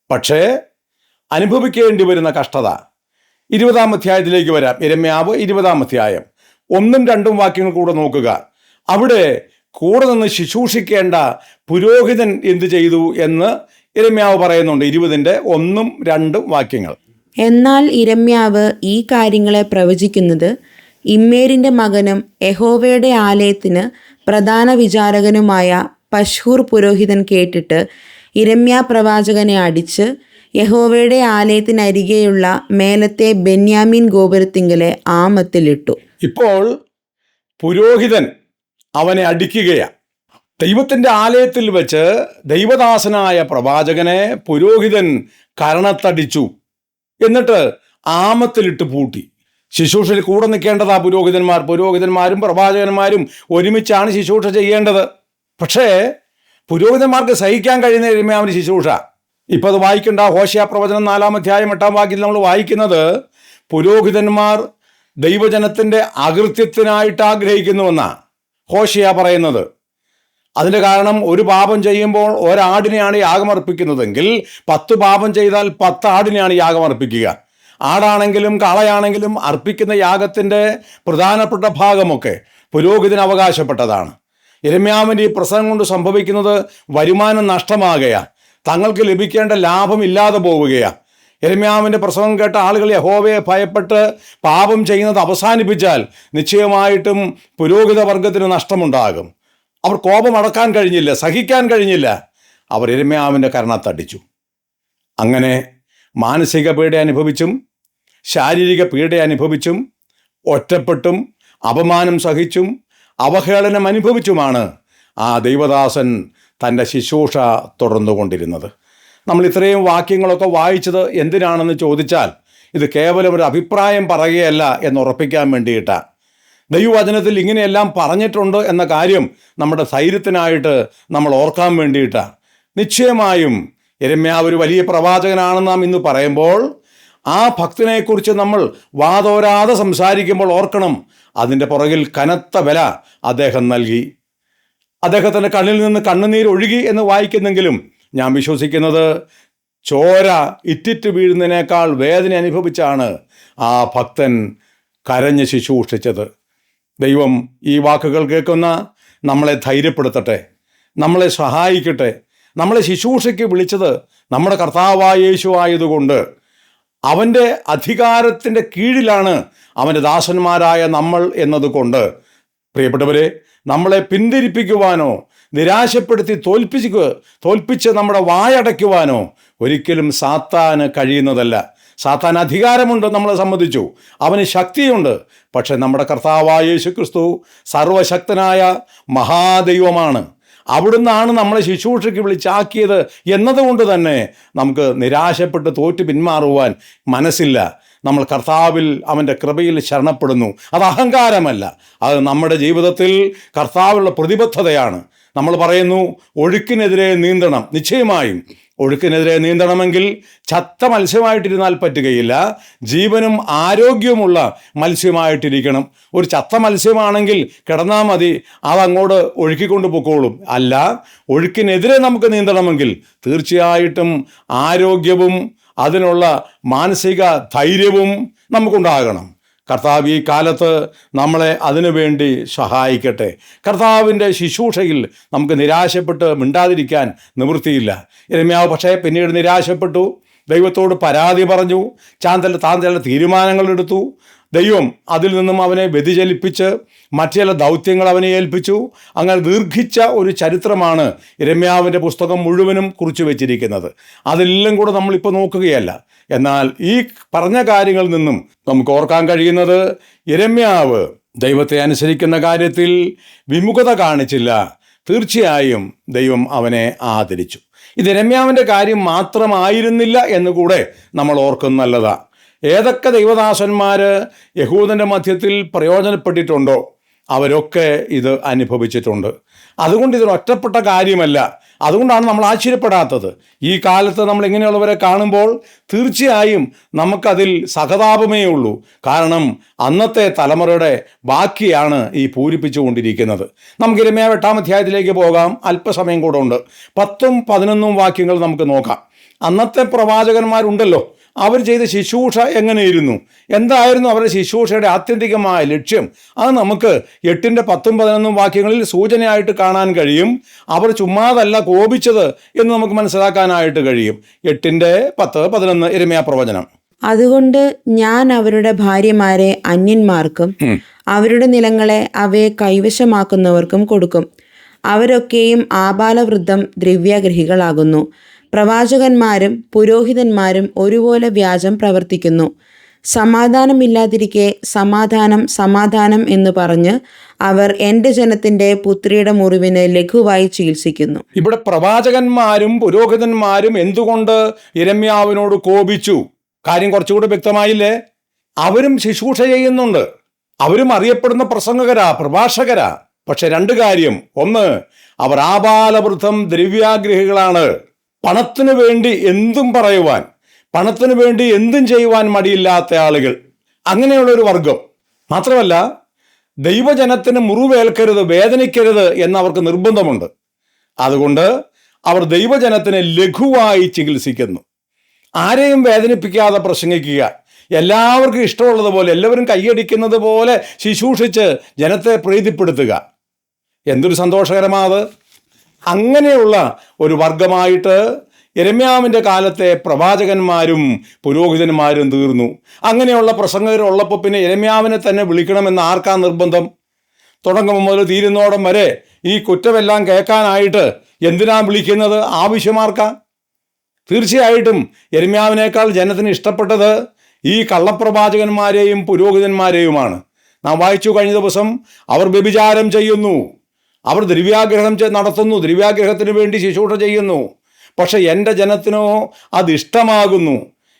S1: പക്ഷേ അനുഭവിക്കേണ്ടി വരുന്ന കഷ്ടത. 20-ാം അധ്യായത്തിലേക്ക് വരാം. യിരെമ്യാവ് 20-ാം അധ്യായം 1-2 വാക്യങ്ങൾ കൂടെ നോക്കുക. അവിടെ കൂടെ നിന്ന് ശുശ്രൂഷിക്കേണ്ട പുരോഹിതൻ എന്തു ചെയ്തു എന്ന് യിരെമ്യാവ് പറയുന്നുണ്ട്. 20-ന്റെ 1-2 വാക്യങ്ങൾ.
S2: എന്നാൽ യിരെമ്യാവ് ഈ കാര്യങ്ങളെ പ്രവചിക്കുന്നത് ഇമ്മേരിൻ്റെ മകനും യഹോവയുടെ ആലയത്തിന് പ്രധാന വിചാരകനുമായ പശ്ഹൂർ പുരോഹിതൻ കേട്ടിട്ട് യിരെമ്യാ പ്രവാചകനെ അടിച്ച് യഹോവയുടെ ആലയത്തിനരികെയുള്ള മേലത്തെ ബെന്യാമീൻ ഗോപുരത്തിങ്കലെ ആമത്തിലിട്ടു.
S1: ഇപ്പോൾ പുരോഹിതൻ അവനെ അടിക്കുകയാണ്. ദൈവത്തിൻ്റെ ആലയത്തിൽ വെച്ച് ദൈവദാസനായ പ്രവാചകനെ പുരോഹിതൻ കരണത്തടിച്ചു. എന്നിട്ട് ആമത്തിലിട്ട് പൂട്ടി. ശുശ്രൂഷയിൽ കൂടെ നിൽക്കേണ്ടതാ പുരോഹിതന്മാരും പ്രവാചകന്മാരും ഒരുമിച്ചാണ് ശുശ്രൂഷ ചെയ്യേണ്ടത്. പക്ഷേ പുരോഹിതന്മാർക്ക് സഹിക്കാൻ കഴിയുന്ന യിരെമ്യാവിൻ്റെ ശുശ്രൂഷ. ഇപ്പോൾ അത് വായിക്കേണ്ട ഹോശേയ പ്രവചനം 4-ാം അധ്യായം 8-ാം വാക്യത്തിൽ നമ്മൾ വായിക്കുന്നത് പുരോഹിതന്മാർ ദൈവജനത്തിൻ്റെ അകൃത്യത്തിനായിട്ട് ആഗ്രഹിക്കുന്നുവെന്നാണ് ഹോശേയ പറയുന്നത്. അതിൻ്റെ കാരണം, ഒരു പാപം ചെയ്യുമ്പോൾ ഒരാടിനെയാണ് യാഗമർപ്പിക്കുന്നതെങ്കിൽ 10 പാപം ചെയ്താൽ 10 ആടിനെയാണ് യാഗമർപ്പിക്കുക. ആടാണെങ്കിലും കാളയാണെങ്കിലും അർപ്പിക്കുന്ന യാഗത്തിൻ്റെ പ്രധാനപ്പെട്ട ഭാഗമൊക്കെ പുരോഹിതന് അവകാശപ്പെട്ടതാണ്. യിരെമ്യാവിൻ്റെ ഈ പ്രസംഗം കൊണ്ട് സംഭവിക്കുന്നത് വരുമാനം നഷ്ടമാകുകയാണ്, തങ്ങൾക്ക് ലഭിക്കേണ്ട ലാഭം ഇല്ലാതെ പോവുകയാണ്. യിരെമ്യാവിൻ്റെ പ്രസംഗം കേട്ട ആളുകൾ യഹോവയെ ഭയപ്പെട്ട് പാപം ചെയ്യുന്നത് അവസാനിപ്പിച്ചാൽ നിശ്ചയമായിട്ടും പുരോഹിത വർഗത്തിന് നഷ്ടമുണ്ടാകും. അവർ കോപം അടക്കാൻ കഴിഞ്ഞില്ല, സഹിക്കാൻ കഴിഞ്ഞില്ല. അവർ യിരെമ്യാവിൻ്റെ കരണത്തടിച്ചു. അങ്ങനെ മാനസിക പീഡ അനുഭവിച്ചും ശാരീരിക പീഡ അനുഭവിച്ചും ഒറ്റപ്പെട്ടും അപമാനം സഹിച്ചും അവഹേളനം അനുഭവിച്ചുമാണ് ആ ദൈവദാസൻ തൻ്റെ ശുശ്രൂഷ തുടർന്നുകൊണ്ടിരുന്നത്. നമ്മൾ ഇത്രയും വാക്യങ്ങളൊക്കെ വായിച്ചത് എന്തിനാണെന്ന് ചോദിച്ചാൽ, ഇത് കേവലം ഒരു അഭിപ്രായം പറയുകയല്ല എന്നുറപ്പിക്കാൻ വേണ്ടിയിട്ടാണ്. ദൈവവചനത്തിൽ ഇങ്ങനെയെല്ലാം പറഞ്ഞിട്ടുണ്ട് എന്ന കാര്യം നമ്മുടെ ധൈര്യത്തിനായിട്ട് നമ്മൾ ഓർക്കാൻ വേണ്ടിയിട്ടാണ്. നിശ്ചയമായും യിരെമ്യാവ് ഒരു വലിയ പ്രവാചകനാണെന്ന് നാം ഇന്ന് പറയുമ്പോൾ, ആ ഭക്തനെക്കുറിച്ച് നമ്മൾ വാതോരാതെ സംസാരിക്കുമ്പോൾ ഓർക്കണം, അതിൻ്റെ പുറകിൽ കനത്ത വില അദ്ദേഹം നൽകി. അദ്ദേഹത്തിൻ്റെ കണ്ണിൽ നിന്ന് കണ്ണുനീരൊഴുകി എന്ന് വായിക്കുന്നെങ്കിലും ഞാൻ വിശ്വസിക്കുന്നത് ചോര ഇറ്റിറ്റ് വീഴുന്നതിനേക്കാൾ വേദന അനുഭവിച്ചാണ് ആ ഭക്തൻ കരഞ്ഞ് ശുശ്രൂഷിച്ചത്. ദൈവം ഈ വാക്കുകൾ കേൾക്കുന്ന നമ്മളെ ധൈര്യപ്പെടുത്തട്ടെ, നമ്മളെ സഹായിക്കട്ടെ. നമ്മളെ ശുശ്രൂഷയ്ക്ക് വിളിച്ചത് നമ്മുടെ കർത്താവായ യേശു ആയതുകൊണ്ട് അവൻ്റെ അധികാരത്തിൻ്റെ കീഴിലാണ് അവൻ്റെ ദാസന്മാരായ നമ്മൾ എന്നതുകൊണ്ട്, പ്രിയപ്പെട്ടവരെ, നമ്മളെ പിന്തിരിപ്പിക്കുവാനോ നിരാശപ്പെടുത്തി തോൽപ്പിച്ച് നമ്മുടെ വായടയ്ക്കുവാനോ ഒരിക്കലും സാത്താന് കഴിയുന്നതല്ല. സാത്താൻ അധികാരമുണ്ട്, നമ്മളെ സംബന്ധിച്ചു, അവന് ശക്തിയുണ്ട്. പക്ഷെ നമ്മുടെ കർത്താവായ യേശുക്രിസ്തു സർവശക്തനായ മഹാദൈവമാണ്. അവിടുന്നാണ് നമ്മളെ ശുശ്രൂഷയ്ക്ക് വിളിച്ചാക്കിയത് എന്നതുകൊണ്ട് തന്നെ നമുക്ക് നിരാശപ്പെട്ട് തോറ്റു പിന്മാറുവാൻ മനസ്സില്ല. നമ്മൾ കർത്താവിൽ അവൻ്റെ കൃപയിൽ ശരണപ്പെടുന്നു. അത് അഹങ്കാരമല്ല, അത് നമ്മുടെ ജീവിതത്തിൽ കർത്താവിലുള്ള പ്രതിബദ്ധതയാണ്. നമ്മൾ പറയുന്നു ഒഴുക്കിനെതിരെ നീന്തണം. നിശ്ചയമായും ഒഴുക്കിനെതിരെ നീന്തണമെങ്കിൽ ചത്ത മത്സ്യമായിട്ടിരുന്നാൽ പറ്റുകയില്ല, ജീവനും ആരോഗ്യവുമുള്ള മത്സ്യമായിട്ടിരിക്കണം. ഒരു ചത്ത മത്സ്യമാണെങ്കിൽ കിടന്നാൽ മതി, അതങ്ങോട്ട് ഒഴുക്കിക്കൊണ്ട് പൊക്കോളും. അല്ല, ഒഴുക്കിനെതിരെ നമുക്ക് നീന്തണമെങ്കിൽ തീർച്ചയായിട്ടും ആരോഗ്യവും അതിനുള്ള മാനസിക ധൈര്യവും നമുക്കുണ്ടാകണം. കർത്താവ് ഈ കാലത്ത് നമ്മളെ അതിനുവേണ്ടി സഹായിക്കട്ടെ. കർത്താവിൻ്റെ ശുശ്രൂഷയിൽ നമുക്ക് നിരാശപ്പെട്ട് മിണ്ടാതിരിക്കാൻ നിവൃത്തിയില്ല. യിരെമ്യാവ് പക്ഷേ പിന്നീട് നിരാശപ്പെട്ടു, ദൈവത്തോട് പരാതി പറഞ്ഞു, താൻ ചില തീരുമാനങ്ങൾ എടുത്തു. ദൈവം അതിൽ നിന്നും അവനെ വ്യതിചലിപ്പിച്ച് മറ്റു ചില ദൗത്യങ്ങൾ അവനെ ഏൽപ്പിച്ചു. അങ്ങനെ ദീർഘിച്ച ഒരു ചരിത്രമാണ് യിരെമ്യാവിൻ്റെ പുസ്തകം മുഴുവനും കുറിച്ചു വെച്ചിരിക്കുന്നത്. അതെല്ലാം കൂടെ നമ്മളിപ്പോൾ നോക്കുകയല്ല. എന്നാൽ ഈ പറഞ്ഞ കാര്യങ്ങളിൽ നിന്നും നമുക്ക് ഓർക്കാൻ കഴിയുന്നത്, യിരെമ്യാവ് ദൈവത്തെ അനുസരിക്കുന്ന കാര്യത്തിൽ വിമുഖത കാണിച്ചില്ല. തീർച്ചയായും ദൈവം അവനെ ആദരിച്ചു. ഇത് യിരെമ്യാവിൻ്റെ കാര്യം മാത്രമായിരുന്നില്ല എന്നുകൂടെ നമ്മൾ ഓർക്കുന്നത് നല്ലതാണ്. ഏതൊക്കെ ദൈവദാസന്മാർ യഹൂദൻ്റെ മധ്യത്തിൽ പ്രയോജനപ്പെട്ടിട്ടുണ്ടോ അവരൊക്കെ ഇത് അനുഭവിച്ചിട്ടുണ്ട്. അതുകൊണ്ട് ഇതൊരു ഒറ്റപ്പെട്ട കാര്യമല്ല. അതുകൊണ്ടാണ് നമ്മൾ ആശ്ചര്യപ്പെടാത്തത്. ഈ കാലത്ത് നമ്മൾ ഇങ്ങനെയുള്ളവരെ കാണുമ്പോൾ തീർച്ചയായും നമുക്കതിൽ സഹതാപമേ ഉള്ളൂ. കാരണം അന്നത്തെ തലമുറയുടെ ബാക്കിയാണ് ഈ പൂരിപ്പിച്ചുകൊണ്ടിരിക്കുന്നത്. നമുക്ക് യിരെമ്യാവ് 8-ാം അധ്യായത്തിലേക്ക് പോകാം. അല്പസമയം കൂടെ ഉണ്ട്. 10ഉം 11ഉം വാക്യങ്ങൾ നമുക്ക് നോക്കാം. അന്നത്തെ പ്രവാചകന്മാരുണ്ടല്ലോ, അവർ ചെയ്ത ശുശ്രൂഷ എങ്ങനെയിരുന്നു, എന്തായിരുന്നു അവരുടെ ശുശ്രൂഷയുടെ ആത്യന്തികമായ ലക്ഷ്യം, അത് നമുക്ക് 8-ന്റെ 10ഉം 11ഉം വാക്യങ്ങളിൽ സൂചനയായിട്ട് കാണാൻ കഴിയും. അവർ ചുമ്മാതല്ല കോപിച്ചത് എന്ന് നമുക്ക് മനസ്സിലാക്കാനായിട്ട് കഴിയും. 8-ന്റെ 10, 11 യിരെമ്യാ പ്രവചനം.
S2: അതുകൊണ്ട് ഞാൻ അവരുടെ ഭാര്യമാരെ അന്യന്മാർക്കും അവരുടെ നിലങ്ങളെ അവയെ കൈവശമാക്കുന്നവർക്കും കൊടുക്കും. അവരൊക്കെയും ആബാലവൃദ്ധം ദ്രവ്യാഗ്രഹികളാകുന്നു. പ്രവാചകന്മാരും പുരോഹിതന്മാരും ഒരുപോലെ വ്യാജം പ്രവർത്തിക്കുന്നു. സമാധാനമില്ലാതിരിക്കെ സമാധാനം സമാധാനം എന്ന് പറഞ്ഞ് അവർ എൻ്റെ ജനത്തിൻ്റെ പുത്രിയുടെ മുറിവിന് ലഘുവായി ചികിത്സിക്കുന്നു.
S1: ഇവിടെ പ്രവാചകന്മാരും പുരോഹിതന്മാരും എന്തുകൊണ്ട് യിരെമ്യാവിനോട് കോപിച്ചു? കാര്യം കുറച്ചുകൂടി വ്യക്തമായില്ലേ? അവരും ശുശ്രൂഷ ചെയ്യുന്നുണ്ട്, അവരും അറിയപ്പെടുന്ന പ്രസംഗകരാ, പ്രഭാഷകരാ. പക്ഷെ രണ്ട് കാര്യം. ഒന്ന്, അവർ ആബാലവൃദ്ധം ദ്രവ്യാഗ്രഹികളാണ്. പണത്തിനു വേണ്ടി എന്തും പറയുവാൻ, പണത്തിനു വേണ്ടി എന്തും ചെയ്യുവാൻ മടിയില്ലാത്ത ആളുകൾ, അങ്ങനെയുള്ളൊരു വർഗം. മാത്രമല്ല, ദൈവജനത്തിന് മുറിവേൽക്കരുത്, വേദനിക്കരുത് എന്നവർക്ക് നിർബന്ധമുണ്ട്. അതുകൊണ്ട് അവർ ദൈവജനത്തിനെ ലഘുവായി ചികിത്സിക്കുന്നു. ആരെയും വേദനിപ്പിക്കാതെ പ്രസംഗിക്കുക, എല്ലാവർക്കും ഇഷ്ടമുള്ളതുപോലെ, എല്ലാവരും കൈയടിക്കുന്നത് പോലെ ശുശ്രൂഷിച്ച് ജനത്തെ പ്രീതിപ്പെടുത്തുക. എന്തൊരു സന്തോഷകരമാത്! അങ്ങനെയുള്ള ഒരു വർഗമായിട്ട് യിരെമ്യാവിൻ്റെ കാലത്തെ പ്രവാചകന്മാരും പുരോഹിതന്മാരും തീർന്നു. അങ്ങനെയുള്ള പ്രസംഗകരുള്ളപ്പോൾ പിന്നെ യിരെമ്യാവിനെ തന്നെ വിളിക്കണമെന്ന് ആർക്കാ നിർബന്ധം? തുടങ്ങുമ്പോൾ മുതൽ തീരുന്നോടം വരെ ഈ കുറ്റമെല്ലാം കേൾക്കാനായിട്ട് എന്തിനാ വിളിക്കുന്നത്? ആവശ്യമാർക്കാ? തീർച്ചയായിട്ടും യിരെമ്യാവിനേക്കാൾ ജനത്തിന് ഇഷ്ടപ്പെട്ടത് ഈ കള്ളപ്രവാചകന്മാരെയും പുരോഹിതന്മാരെയുമാണ്. നാം വായിച്ചു കഴിഞ്ഞ ദിവസം, അവർ വ്യഭിചാരം ചെയ്യുന്നു, അവർ ദ്രവ്യാഗ്രഹം നടത്തുന്നു, ദ്രവ്യാഗ്രഹത്തിന് വേണ്ടി ശുശ്രൂഷ ചെയ്യുന്നു. പക്ഷെ എൻ്റെ ജനത്തിനോ അതിഷ്ടമാകുന്നു.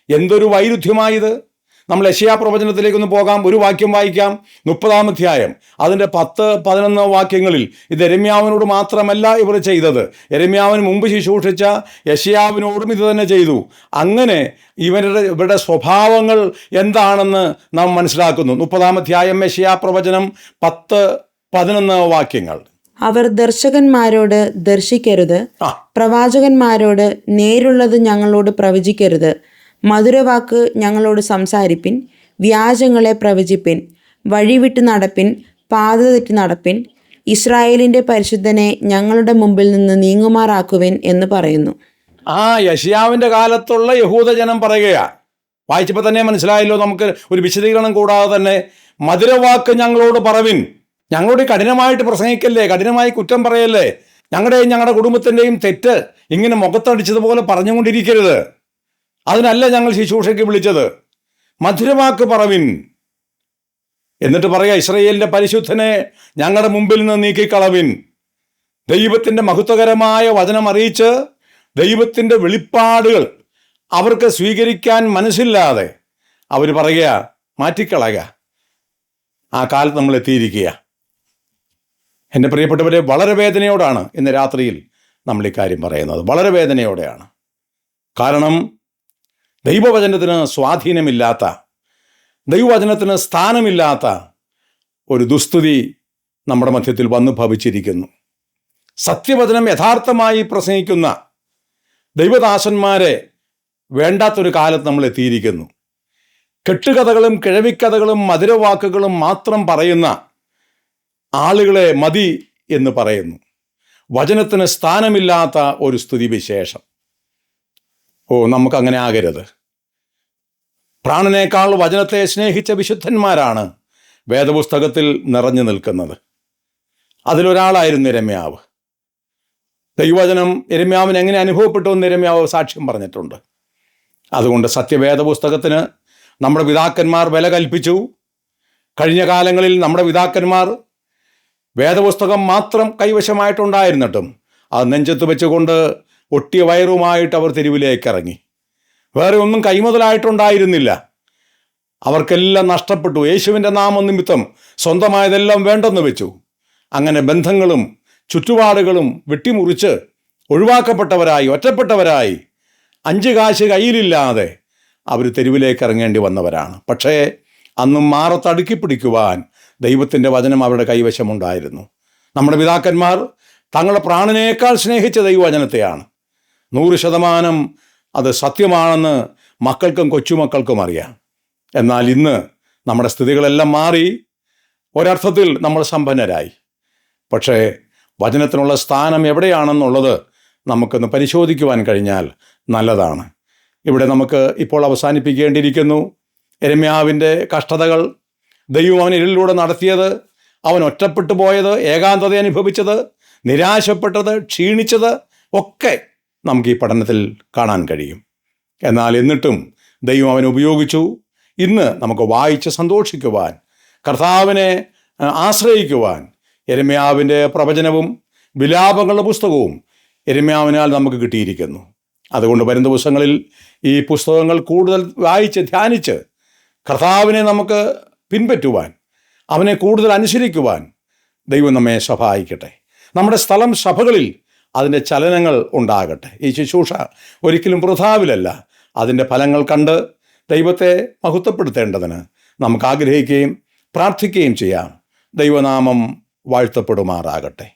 S1: എന്തൊരു വൈരുദ്ധ്യമായത്! നമ്മൾ യെശയ്യാ പ്രവചനത്തിലേക്കൊന്ന് പോകാം. ഒരു വാക്യം വായിക്കാം. 30-ാം അധ്യായം അതിൻ്റെ 10, 11 വാക്യങ്ങളിൽ ഇത് യിരെമ്യാവിനോട് മാത്രമല്ല ഇവർ ചെയ്തത്, യിരെമ്യാവിന് മുമ്പ് ശുശ്രൂഷിച്ച യെശയ്യാവിനോടും ഇത് തന്നെ ചെയ്തു. അങ്ങനെ ഇവരുടെ സ്വഭാവങ്ങൾ എന്താണെന്ന് നാം മനസ്സിലാക്കുന്നു. 30-ാം അധ്യായം യെശയ്യാ പ്രവചനം 10, 11 വാക്യങ്ങൾ.
S2: അവർ ദർശകന്മാരോട് ദർശിക്കരുത്, പ്രവാചകന്മാരോട് നേരുള്ളത് ഞങ്ങളോട് പ്രവചിക്കരുത്. മധുരവാക്ക് ഞങ്ങളോട് സംസാരിപ്പിൻ, വ്യാജങ്ങളെ പ്രവചിപ്പിൻ. വഴിവിട്ട് നടപ്പിൻ, പാത തെറ്റി നടപ്പിൻ. ഇസ്രായേലിൻ്റെ പരിശുദ്ധനെ ഞങ്ങളുടെ മുമ്പിൽ നിന്ന് നീങ്ങുമാറാക്കുവിൻ എന്ന് പറയുന്നു.
S1: യെശയ്യാവിൻ്റെ കാലത്തുള്ള യഹൂദജനം പറയുകയാ. വായിച്ചപ്പോൾ തന്നെ മനസ്സിലായല്ലോ നമുക്ക്, ഒരു വിശദീകരണം കൂടാതെ തന്നെ. മധുരവാക്ക് ഞങ്ങളോട് പറവിൻ. ഞങ്ങളോട് കഠിനമായിട്ട് പ്രസംഗിക്കല്ലേ, കഠിനമായി കുറ്റം പറയല്ലേ, ഞങ്ങളുടെയും ഞങ്ങളുടെ കുടുംബത്തിൻ്റെയും തെറ്റ് ഇങ്ങനെ മുഖത്തടിച്ചതുപോലെ പറഞ്ഞുകൊണ്ടിരിക്കരുത്. അതിനല്ല ഞങ്ങൾ ശുശ്രൂഷയ്ക്ക് വിളിച്ചത്. മധുരവാക്ക് പറവിൻ. എന്നിട്ട് പറയാ, ഇസ്രായേലിൻ്റെ പരിശുദ്ധനെ ഞങ്ങളുടെ മുമ്പിൽ നിന്ന് നീക്കിക്കളവിൻ. ദൈവത്തിൻ്റെ മഹത്വകരമായ വചനം അറിയിച്ച് ദൈവത്തിൻ്റെ വെളിപ്പാടുകൾ അവർക്ക് സ്വീകരിക്കാൻ മനസ്സില്ലാതെ അവർ പറയുക, മാറ്റിക്കളയുക. ആ കാലത്ത് നമ്മൾ എത്തിയിരിക്കുക. എൻ്റെ പ്രിയപ്പെട്ടവരെ, വളരെ വേദനയോടാണ് ഇന്ന് രാത്രിയിൽ നമ്മൾ ഇക്കാര്യം പറയുന്നത്. വളരെ വേദനയോടെയാണ്. കാരണം ദൈവവചനത്തിന് സ്വാധീനമില്ലാത്ത, ദൈവവചനത്തിന് സ്ഥാനമില്ലാത്ത ഒരു ദുസ്ഥിതി നമ്മുടെ മധ്യത്തിൽ വന്നു ഭവിച്ചിരിക്കുന്നു. സത്യവചനം യഥാർത്ഥമായി പ്രസംഗിക്കുന്ന ദൈവദാസന്മാരെ വേണ്ടാത്തൊരു കാലത്ത് നമ്മൾ എത്തിയിരിക്കുന്നു. കെട്ടുകഥകളും കിഴവിക്കഥകളും മധുരവാക്കുകളും മാത്രം പറയുന്ന ആളുകളെ മതി എന്ന് പറയുന്നു. വചനത്തിന് സ്ഥാനമില്ലാത്ത ഒരു സ്ഥിതിവിശേഷം. നമുക്കങ്ങനെ ആകരുത്. പ്രാണനേക്കാൾ വചനത്തെ സ്നേഹിച്ച വിശുദ്ധന്മാരാണ് വേദപുസ്തകത്തിൽ നിറഞ്ഞു നിൽക്കുന്നത്. അതിലൊരാളായിരുന്നു യിരെമ്യാവ്. ദൈവവചനം യിരെമ്യാവിന് എങ്ങനെ അനുഭവപ്പെട്ടു എന്ന് യിരെമ്യാവ് സാക്ഷ്യം പറഞ്ഞിട്ടുണ്ട്. അതുകൊണ്ട് സത്യവേദ പുസ്തകത്തിന് നമ്മുടെ പിതാക്കന്മാർ വില കൽപ്പിച്ചു. കഴിഞ്ഞ കാലങ്ങളിൽ നമ്മുടെ പിതാക്കന്മാർ വേദപുസ്തകം മാത്രം കൈവശമായിട്ടുണ്ടായിരുന്നിട്ടും അത് നെഞ്ചത്ത് വെച്ചുകൊണ്ട് ഒട്ടിയ വയറുമായിട്ട് അവർ തെരുവിലേക്ക് ഇറങ്ങി. വേറെ ഒന്നും കൈമുതലായിട്ടുണ്ടായിരുന്നില്ല. അവർക്കെല്ലാം നഷ്ടപ്പെട്ടു. യേശുവിൻ്റെ നാമനിമിത്തം സ്വന്തമായതെല്ലാം വേണ്ടെന്ന് വെച്ചു. അങ്ങനെ ബന്ധങ്ങളും ചുറ്റുപാടുകളും വെട്ടിമുറിച്ച് ഒഴിവാക്കപ്പെട്ടവരായി, ഒറ്റപ്പെട്ടവരായി, 5 കാശ് കയ്യിലില്ലാതെ അവർ തെരുവിലേക്ക് ഇറങ്ങേണ്ടി വന്നവരാണ്. പക്ഷേ അന്നും മാറത്തടുക്കി പിടിക്കുവാൻ ദൈവത്തിൻ്റെ വചനം അവരുടെ കൈവശമുണ്ടായിരുന്നു. നമ്മുടെ പിതാക്കന്മാർ തങ്ങളുടെ പ്രാണനേക്കാൾ സ്നേഹിച്ച ദൈവവചനത്തെയാണ്. 100% അത് സത്യമാണെന്ന് മക്കൾക്കും കൊച്ചുമക്കൾക്കും അറിയാം. എന്നാൽ ഇന്ന് നമ്മുടെ സ്ഥിതികളെല്ലാം മാറി. ഒരർത്ഥത്തിൽ നമ്മൾ സമ്പന്നരായി. പക്ഷേ വചനത്തിനുള്ള സ്ഥാനം എവിടെയാണെന്നുള്ളത് നമുക്കൊന്ന് പരിശോധിക്കുവാൻ കഴിഞ്ഞാൽ നല്ലതാണ്. ഇവിടെ നമുക്ക് ഇപ്പോൾ അവസാനിപ്പിക്കേണ്ടിയിരിക്കുന്നു. യിരെമ്യാവിൻ്റെ കഷ്ടതകൾ, ദൈവം അവൻ ഇരുളിലൂടെ നടത്തിയത്, അവൻ ഒറ്റപ്പെട്ടു പോയത്, ഏകാന്തത അനുഭവിച്ചത്, നിരാശപ്പെട്ടത്, ക്ഷീണിച്ചത് ഒക്കെ നമുക്ക് ഈ പഠനത്തിൽ കാണാൻ കഴിയും. എന്നാൽ എന്നിട്ടും ദൈവം അവനെ ഉപയോഗിച്ചു. ഇന്ന് നമുക്ക് വായിച്ച് സന്തോഷിക്കുവാൻ, കർത്താവിനെ ആശ്രയിക്കുവാൻ യിരെമ്യാവിൻ്റെ പ്രവചനവും വിലാപങ്ങളുടെ പുസ്തകവും യിരെമ്യാവിനാൽ നമുക്ക് കിട്ടിയിരിക്കുന്നു. അതുകൊണ്ട് വരുന്ന ദിവസങ്ങളിൽ ഈ പുസ്തകങ്ങൾ കൂടുതൽ വായിച്ച് ധ്യാനിച്ച് കർത്താവിനെ നമുക്ക് പിൻപറ്റുവാൻ, അവനെ കൂടുതൽ അനുസരിക്കുവാൻ ദൈവം നമ്മെ സഹായിക്കട്ടെ. നമ്മുടെ സ്ഥലം സഭകളിൽ അതിൻ്റെ ചലനങ്ങൾ ഉണ്ടാകട്ടെ. ഈ ശുശ്രൂഷ ഒരിക്കലും വൃഥാവിലല്ല. അതിൻ്റെ ഫലങ്ങൾ കണ്ട് ദൈവത്തെ മഹത്വപ്പെടുത്തേണ്ടതിന് നമുക്ക് ആഗ്രഹിക്കുകയും പ്രാർത്ഥിക്കുകയും ചെയ്യാം. ദൈവനാമം വാഴ്ത്തപ്പെടുമാറാകട്ടെ.